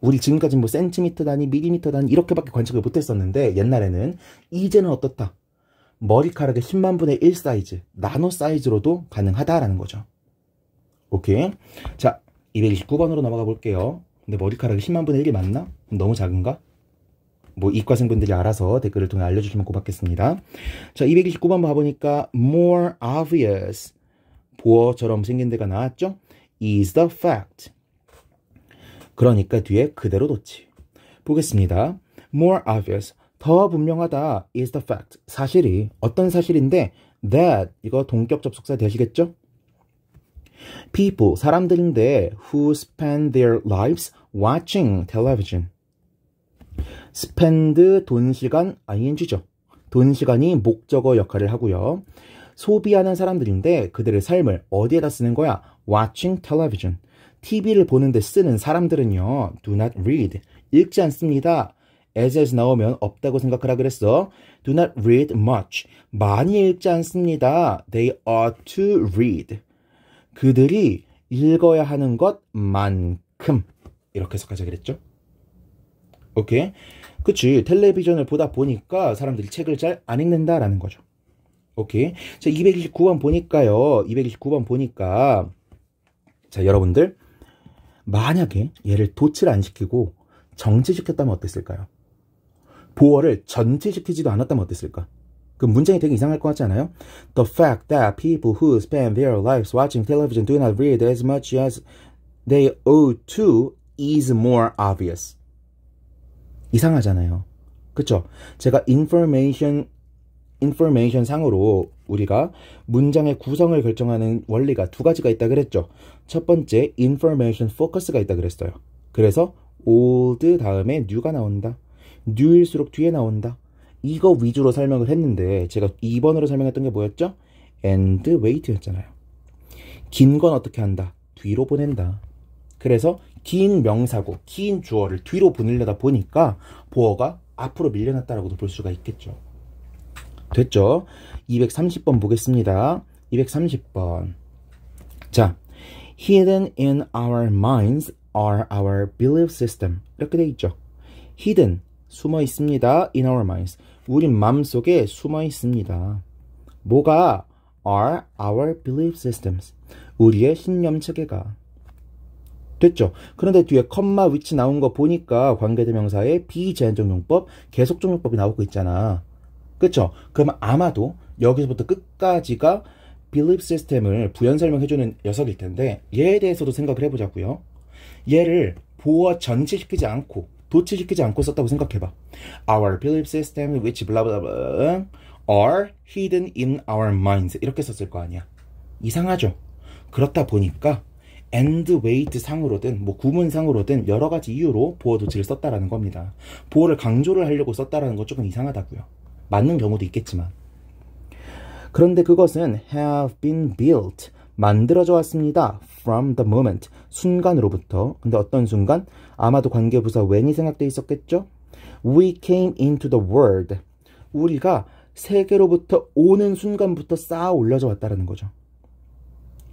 우리 지금까지 뭐 센티미터 단위, 밀리미터 단위 이렇게밖에 관측을 못했었는데 옛날에는 이제는 어떻다? 머리카락의 10만 분의 1 사이즈, 나노 사이즈로도 가능하다라는 거죠. 오케이. 자, 229번으로 넘어가 볼게요. 근데 머리카락이 10만 분의 1이 맞나? 너무 작은가? 뭐 이과생분들이 알아서 댓글을 통해 알려주시면 고맙겠습니다. 자, 229번 봐보니까 more obvious. 보어처럼 생긴 데가 나왔죠? is the fact. 그러니까 뒤에 그대로 놓지. 보겠습니다. more obvious. 더 분명하다. is the fact. 사실이 어떤 사실인데 that 이거 동격 접속사 되시겠죠? people 사람들인데 who spend their lives watching television. spend 돈 시간 ing죠. 돈 시간이 목적어 역할을 하고요. 소비하는 사람들인데 그들의 삶을 어디에다 쓰는 거야? watching television. TV를 보는데 쓰는 사람들은요. do not read. 읽지 않습니다. as 나오면 없다고 생각하라 그랬어. do not read much. 많이 읽지 않습니다. They ought to read. 그들이 읽어야 하는 것만큼. 이렇게 해석하자 그랬죠. 오케이. 그치. 텔레비전을 보다 보니까 사람들이 책을 잘 안 읽는다라는 거죠. 오케이. 자, 229번 보니까요. 229번 보니까 자, 여러분들 만약에 얘를 도치를 안 시키고 정치시켰다면 어땠을까요? 보어를 전치시키지도 않았다면 어땠을까? 그 문장이 되게 이상할 것 같지 않아요? The fact that people who spend their lives watching television do not read as much as they ought to is more obvious. 이상하잖아요. 그쵸? 제가 information 상으로 우리가 문장의 구성을 결정하는 원리가 두 가지가 있다 그랬죠. 첫 번째 information focus가 있다 그랬어요. 그래서 old 다음에 new가 나온다. new일수록 뒤에 나온다. 이거 위주로 설명을 했는데 제가 2번으로 설명했던 게 뭐였죠? and wait였잖아요. 긴 건 어떻게 한다? 뒤로 보낸다. 그래서 긴 명사고 긴 주어를 뒤로 보내려다 보니까 보어가 앞으로 밀려났다라고도 볼 수가 있겠죠. 됐죠? 230번 보겠습니다. 230번. 자, hidden in our minds are our belief system. 이렇게 돼 있죠. hidden, 숨어 있습니다. in our minds. 우리 마음속에 숨어 있습니다. 뭐가? are our belief systems. 우리의 신념 체계가. 됐죠? 그런데 뒤에 컴마 위치 나온 거 보니까 관계대명사의 비제한적 용법, 계속적 용법이 나오고 있잖아. 그쵸? 그러면 아마도 여기서부터 끝까지가 belief system을 부연 설명해주는 녀석일 텐데 얘에 대해서도 생각을 해보자고요. 얘를 보어 전치시키지 않고 도치시키지 않고 썼다고 생각해봐. Our belief system which blah blah blah are hidden in our minds 이렇게 썼을 거 아니야. 이상하죠? 그렇다 보니까 and wait 상으로든 뭐 구문상으로든 여러 가지 이유로 보어 도치를 썼다라는 겁니다. 보어를 강조를 하려고 썼다라는 거 조금 이상하다고요. 맞는 경우도 있겠지만. 그런데 그것은 have been built, 만들어져 왔습니다. from the moment, 순간으로부터. 근데 어떤 순간? 아마도 관계부사 when이 생각돼 있었겠죠? We came into the world. 우리가 세계로부터 오는 순간부터 쌓아 올려져 왔다는 거죠.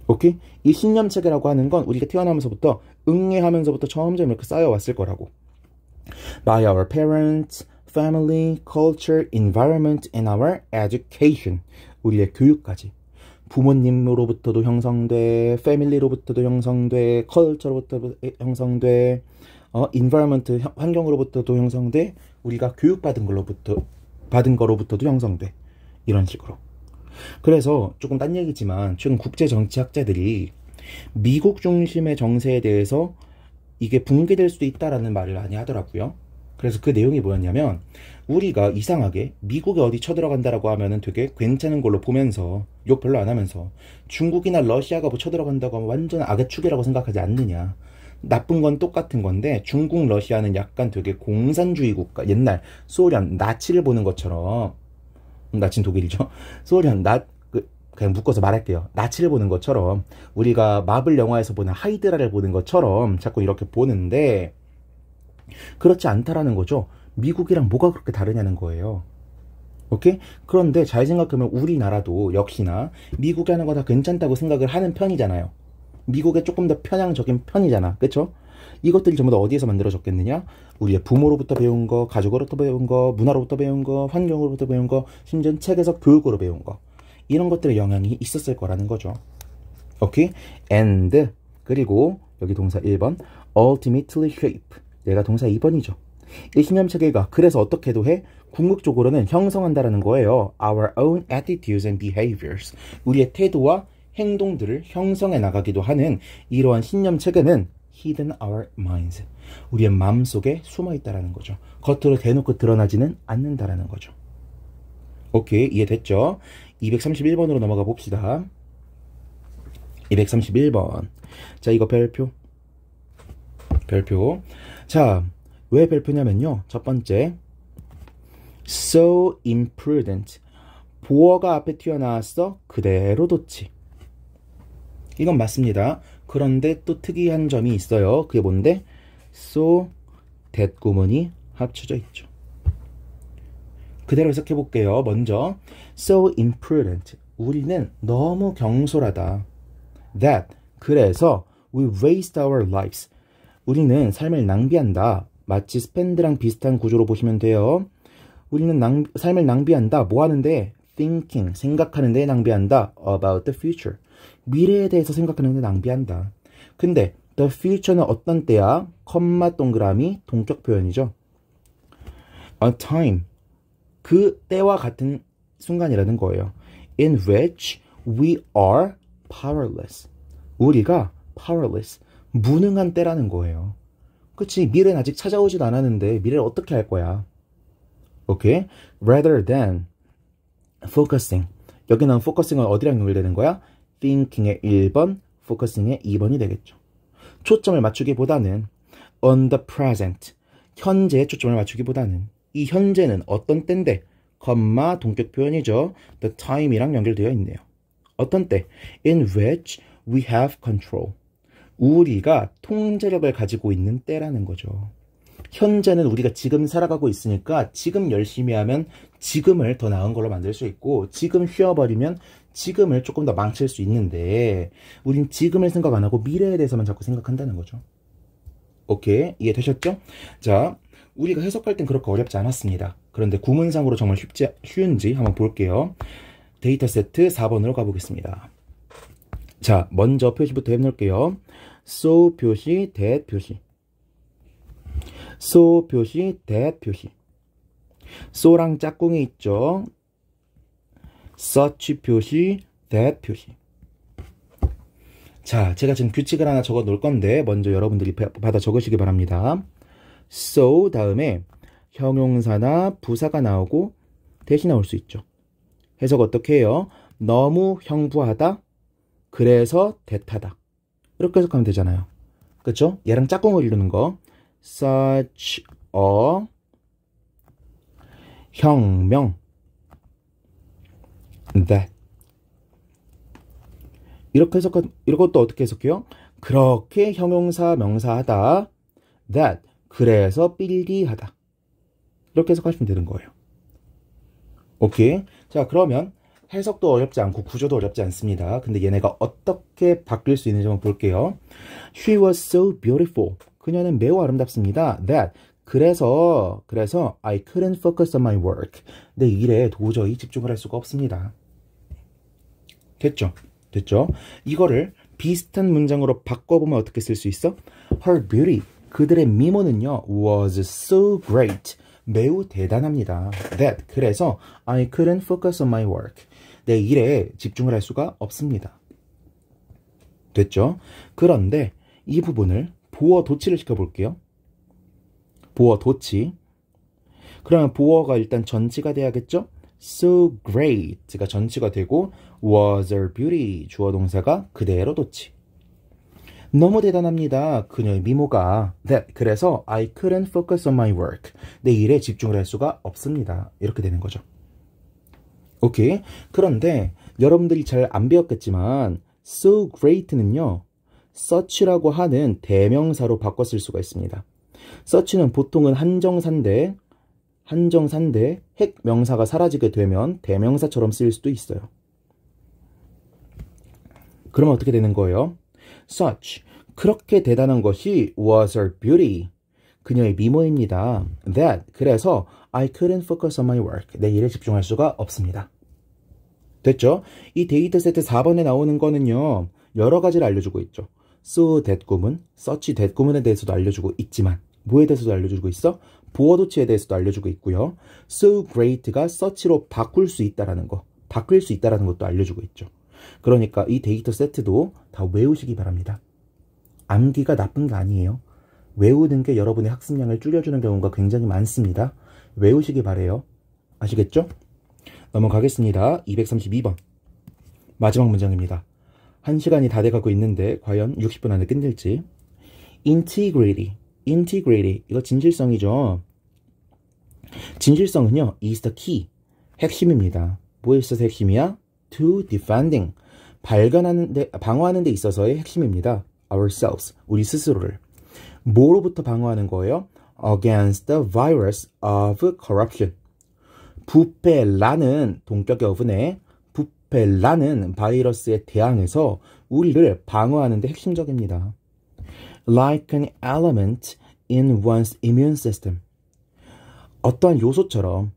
오케이? 이 신념체계라고 하는 건 우리가 태어나면서부터 응애하면서부터 점점 이렇게 쌓여왔을 거라고. By our parents, family, culture, environment, and our education. 우리의 교육까지. 부모님으로부터도 형성돼, 패밀리로부터도 형성돼, 컬처로부터도 형성돼, environment, 환경으로부터도 형성돼, 우리가 교육받은 거로부터도 형성돼. 이런 식으로. 그래서 조금 딴 얘기지만 최근 국제정치학자들이 미국 중심의 정세에 대해서 이게 붕괴될 수도 있다라는 말을 많이 하더라고요. 그래서 그래서 그 내용이 뭐였냐면 우리가 이상하게 미국에 어디 쳐들어간다라고 하면은 되게 괜찮은 걸로 보면서 욕 별로 안 하면서 중국이나 러시아가 뭐 쳐들어간다고 하면 완전 악의 축이라고 생각하지 않느냐. 나쁜 건 똑같은 건데 중국, 러시아는 약간 되게 공산주의 국가, 옛날 소련, 나치를 보는 것처럼, 나치는 독일이죠. 소련, 그냥 묶어서 말할게요. 나치를 보는 것처럼 우리가 마블 영화에서 보는 하이드라를 보는 것처럼 자꾸 이렇게 보는데 그렇지 않다라는 거죠. 미국이랑 뭐가 그렇게 다르냐는 거예요. 오케이? 그런데 잘 생각하면 우리나라도 역시나 미국이 하는 거 다 괜찮다고 생각을 하는 편이잖아요. 미국에 조금 더 편향적인 편이잖아. 그쵸? 이것들이 전부 다 어디에서 만들어졌겠느냐? 우리의 부모로부터 배운 거, 가족으로부터 배운 거, 문화로부터 배운 거, 환경으로부터 배운 거, 심지어 책에서 교육으로 배운 거. 이런 것들의 영향이 있었을 거라는 거죠. 오케이? And 그리고 여기 동사 1번 ultimately shape. 얘가 동사 2번이죠. 이 신념 체계가 그래서 어떻게도 해? 궁극적으로는 형성한다라는 거예요. Our own attitudes and behaviors. 우리의 태도와 행동들을 형성해 나가기도 하는 이러한 신념 체계는 hidden our minds. 우리의 마음속에 숨어 있다라는 거죠. 겉으로 대놓고 드러나지는 않는다라는 거죠. 오케이, 이해됐죠? 231번으로 넘어가 봅시다. 231번. 자, 이거 별표. 자, 왜 별표냐면요. 첫 번째, so imprudent. 보어가 앞에 튀어나왔어. 그대로 뒀지. 이건 맞습니다. 그런데 또 특이한 점이 있어요. 그게 뭔데? so, that 구문이 합쳐져 있죠. 그대로 해석해 볼게요. 먼저 so imprudent. 우리는 너무 경솔하다. that. 그래서 we waste our lives. 우리는 삶을 낭비한다. 마치 spend랑 비슷한 구조로 보시면 돼요. 우리는 삶을 낭비한다. 뭐 하는데? thinking. 생각하는 데 낭비한다. about the future. 미래에 대해서 생각하는 데 낭비한다. 근데 the future는 어떤 때야? 컴마 동그라미 동격 표현이죠. a time. 그 때와 같은 순간이라는 거예요. in which we are powerless. 우리가 powerless. 무능한 때라는 거예요. 그치? 미래는 아직 찾아오지도 않았는데 미래를 어떻게 할 거야? 오케이? rather than focusing. 여기 나온 focusing은 어디랑 연결되는 거야? thinking의 1번, focusing의 2번이 되겠죠. 초점을 맞추기보다는 on the present. 현재에 초점을 맞추기보다는 이 현재는 어떤 때인데 컴마 동격 표현이죠. the time이랑 연결되어 있네요. 어떤 때? in which we have control. 우리가 통제력을 가지고 있는 때라는 거죠. 현재는 우리가 지금 살아가고 있으니까 지금 열심히 하면 지금을 더 나은 걸로 만들 수 있고 지금 쉬어버리면 지금을 조금 더 망칠 수 있는데 우린 지금을 생각 안 하고 미래에 대해서만 자꾸 생각한다는 거죠. 오케이? 이해되셨죠? 자, 우리가 해석할 땐 그렇게 어렵지 않았습니다. 그런데 구문상으로 정말 쉬운지 한번 볼게요. 데이터 세트 4번으로 가보겠습니다. 자, 먼저 표시부터 해놓을게요. so 표시, that 표시. so 표시, that 표시. so랑 짝꿍이 있죠. such 표시, that 표시. 자, 제가 지금 규칙을 하나 적어 놓을 건데 먼저 여러분들이 받아 적으시기 바랍니다. so 다음에 형용사나 부사가 나오고 대신 나올 수 있죠. 해석 어떻게 해요? 너무 형부하다. 그래서 대타다. 이렇게 해석하면 되잖아요. 그렇죠? 얘랑 짝꿍을 이루는 거. such a 혁명 that. 이렇게 이것도 어떻게 해석해요? 그렇게 형용사 명사하다. that. 그래서 삘리하다. 이렇게 해석하시면 되는 거예요. 오케이. 자, 그러면 해석도 어렵지 않고 구조도 어렵지 않습니다. 근데 얘네가 어떻게 바뀔 수 있는지 한번 볼게요. She was so beautiful. 그녀는 매우 아름답습니다. That. 그래서 I couldn't focus on my work. 내 일에 도저히 집중을 할 수가 없습니다. 됐죠? 이거를 비슷한 문장으로 바꿔보면 어떻게 쓸 수 있어? Her beauty. 그들의 미모는요. was so great. 매우 대단합니다. That. 그래서 I couldn't focus on my work. 내 일에 집중을 할 수가 없습니다. 됐죠? 그런데 이 부분을 보어 도치를 시켜볼게요. 보어 도치. 그러면 보어가 일단 전치가 돼야겠죠? So great가 전치가 되고 was her beauty 주어 동사가 그대로 도치. 너무 대단합니다. 그녀의 미모가. That 그래서 I couldn't focus on my work. 내 일에 집중을 할 수가 없습니다. 이렇게 되는 거죠. 오케이. 그런데 여러분들이 잘 안 배웠겠지만 so great는요. such라고 하는 대명사로 바꿔 쓸 수가 있습니다. such는 보통은 한정사인데 핵 명사가 사라지게 되면 대명사처럼 쓰일 수도 있어요. 그러면 어떻게 되는 거예요? Such, 그렇게 대단한 것이 was her beauty, 그녀의 미모입니다. That, 그래서 I couldn't focus on my work, 내 일에 집중할 수가 없습니다. 됐죠? 이 데이터 세트 4번에 나오는 거는요, 여러 가지를 알려주고 있죠. So that 구문, such that 구문에 대해서도 알려주고 있지만, 뭐에 대해서도 알려주고 있어? 보어 도치에 대해서도 알려주고 있고요. So great가 such로 바꿀 수 있다라는 거, 바뀔 수 있다라는 것도 알려주고 있죠. 그러니까 이 데이터 세트도 다 외우시기 바랍니다. 암기가 나쁜 게 아니에요. 외우는 게 여러분의 학습량을 줄여주는 경우가 굉장히 많습니다. 외우시기 바래요. 아시겠죠? 넘어가겠습니다. 232번. 마지막 문장입니다. 1시간이 다 돼가고 있는데 과연 60분 안에 끝낼지. Integrity. 이거 진실성이죠. 진실성은요. is the key. 핵심입니다. 뭐에 있어서 핵심이야? To defending. 방어하는 데 있어서의 핵심입니다. Ourselves. 우리 스스로를. 뭐로부터 방어하는 거예요? Against the virus of corruption. 부패라는 동격의 어분에 부패라는 바이러스에 대항해서 우리를 방어하는 데 핵심적입니다. Like an element in one's immune system. 어떠한 요소처럼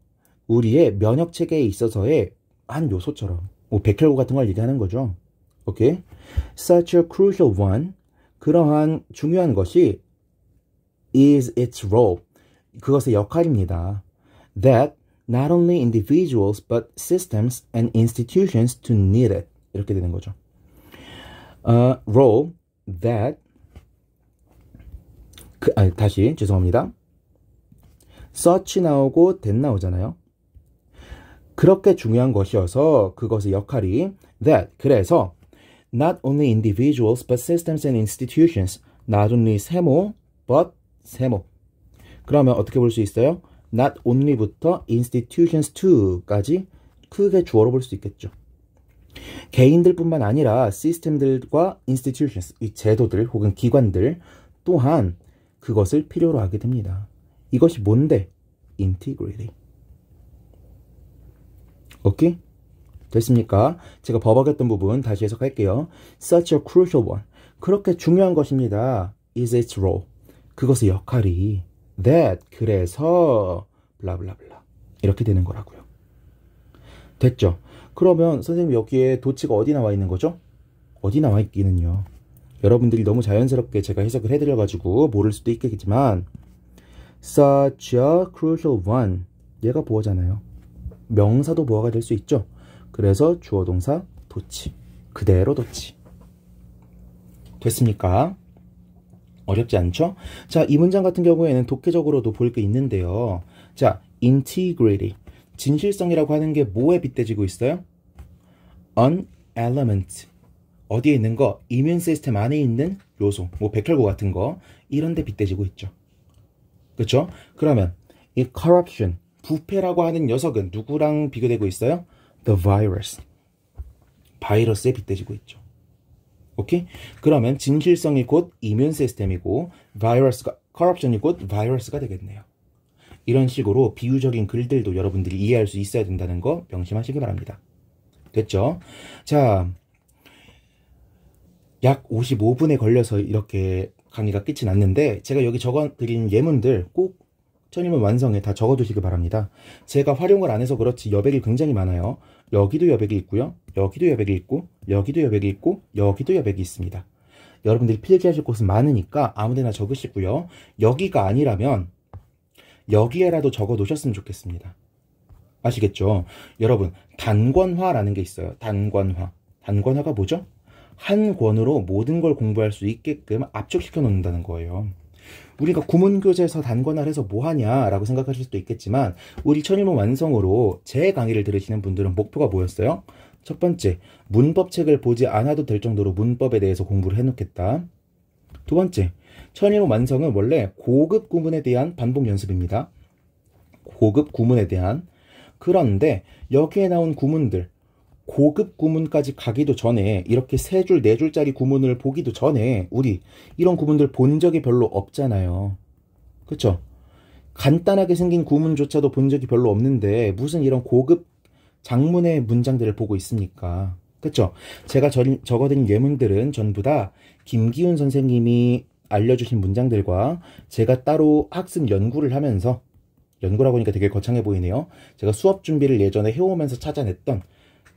우리의 면역 체계에 있어서의 한 요소처럼 백혈구 같은 걸 얘기하는 거죠. 오케이? Such a crucial one. 그러한 중요한 것이 is its role. 그것의 역할입니다. That not only individuals but systems and institutions to need it. 이렇게 되는 거죠. Role that 다시 죄송합니다. such 나오고 that 나오잖아요. 그렇게 중요한 것이어서 그것의 역할이 that 그래서 not only individuals but systems and institutions not only 세모 but 세모 그러면 어떻게 볼 수 있어요? not only부터 institutions to까지 크게 주어로 볼 수 있겠죠. 개인들뿐만 아니라 시스템들과 institutions 이 제도들 혹은 기관들 또한 그것을 필요로 하게 됩니다. 이것이 뭔데? integrity. 오케이? 됐습니까? 제가 버벅였던 부분 다시 해석할게요. Such a crucial one. 그렇게 중요한 것입니다. Is its role. 그것의 역할이 that 그래서 블라블라블라 이렇게 되는 거라고요. 됐죠? 그러면 선생님 여기에 도치가 어디 나와 있는 거죠? 어디 나와 있기는요. 여러분들이 너무 자연스럽게 제가 해석을 해드려가지고 모를 수도 있겠지만 Such a crucial one. 얘가 보어잖아요. 명사도 보어가 될 수 있죠. 그래서 주어 동사 도치. 그대로 도치. 됐습니까? 어렵지 않죠? 자, 이 문장 같은 경우에는 독해적으로도 볼 게 있는데요. 자, integrity. 진실성이라고 하는 게 뭐에 빗대지고 있어요? An element. 어디에 있는 거? 이뮨 시스템 안에 있는 요소. 뭐 백혈구 같은 거. 이런 데 빗대지고 있죠. 그렇죠? 그러면 이 corruption. 부패라고 하는 녀석은 누구랑 비교되고 있어요? The virus. 바이러스에 빗대지고 있죠. 오케이? 그러면 진실성이 곧 이뮨 시스템이고 corruption이 곧 바이러스가 되겠네요. 이런 식으로 비유적인 글들도 여러분들이 이해할 수 있어야 된다는 거 명심하시기 바랍니다. 됐죠? 자, 약 55분에 걸려서 이렇게 강의가 끝이 났는데 제가 여기 적어드린 예문들 꼭 천일문 완성에 다 적어두시기 바랍니다. 제가 활용을 안 해서 그렇지 여백이 굉장히 많아요. 여기도 여백이 있고요. 여기도 여백이 있고 여기도 여백이 있고 여기도 여백이 있습니다. 여러분들이 필기하실 곳은 많으니까 아무데나 적으시고요. 여기가 아니라면 여기에라도 적어 놓으셨으면 좋겠습니다. 아시겠죠? 여러분 단권화라는 게 있어요. 단권화. 단권화가 뭐죠? 한 권으로 모든 걸 공부할 수 있게끔 압축시켜 놓는다는 거예요. 우리가 구문교재에서 단권화를 해서 뭐하냐라고 생각하실 수도 있겠지만 우리 천일문 완성으로 제 강의를 들으시는 분들은 목표가 뭐였어요? 첫 번째, 문법책을 보지 않아도 될 정도로 문법에 대해서 공부를 해놓겠다. 두 번째, 천일문 완성은 원래 고급 구문에 대한 반복 연습입니다. 고급 구문에 대한. 그런데 여기에 나온 구문들, 고급 구문까지 가기도 전에 이렇게 3줄, 4줄짜리 구문을 보기도 전에 우리 이런 구문들 본 적이 별로 없잖아요. 그쵸? 간단하게 생긴 구문조차도 본 적이 별로 없는데 무슨 이런 고급 장문의 문장들을 보고 있습니까? 그쵸? 제가 적어드린 예문들은 전부 다 김기훈 선생님이 알려주신 문장들과 제가 따로 학습 연구를 하면서, 연구라고 하니까 되게 거창해 보이네요. 제가 수업 준비를 예전에 해오면서 찾아냈던,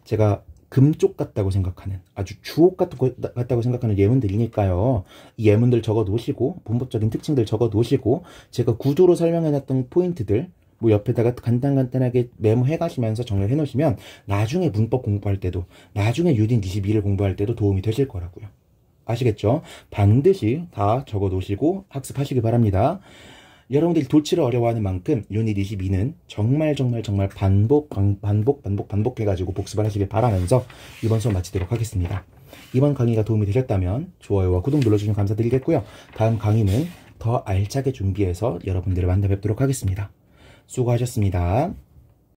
제가 금쪽 같다고 생각하는, 아주 주옥 같다고 생각하는 예문들이니까요. 이 예문들 적어 놓으시고, 문법적인 특징들 적어 놓으시고, 제가 구조로 설명해놨던 포인트들, 뭐 옆에다가 간단하게 메모해 가시면서 정리해 놓으시면 나중에 문법 공부할 때도, 나중에 유닛 22를 공부할 때도 도움이 되실 거라고요. 아시겠죠? 반드시 다 적어 놓으시고 학습하시기 바랍니다. 여러분들이 도치를 어려워하는 만큼 유닛 22는 정말 반복해가지고 복습을 하시길 바라면서 이번 수업 마치도록 하겠습니다. 이번 강의가 도움이 되셨다면 좋아요와 구독 눌러주시면 감사드리겠고요. 다음 강의는 더 알차게 준비해서 여러분들을 만나 뵙도록 하겠습니다. 수고하셨습니다.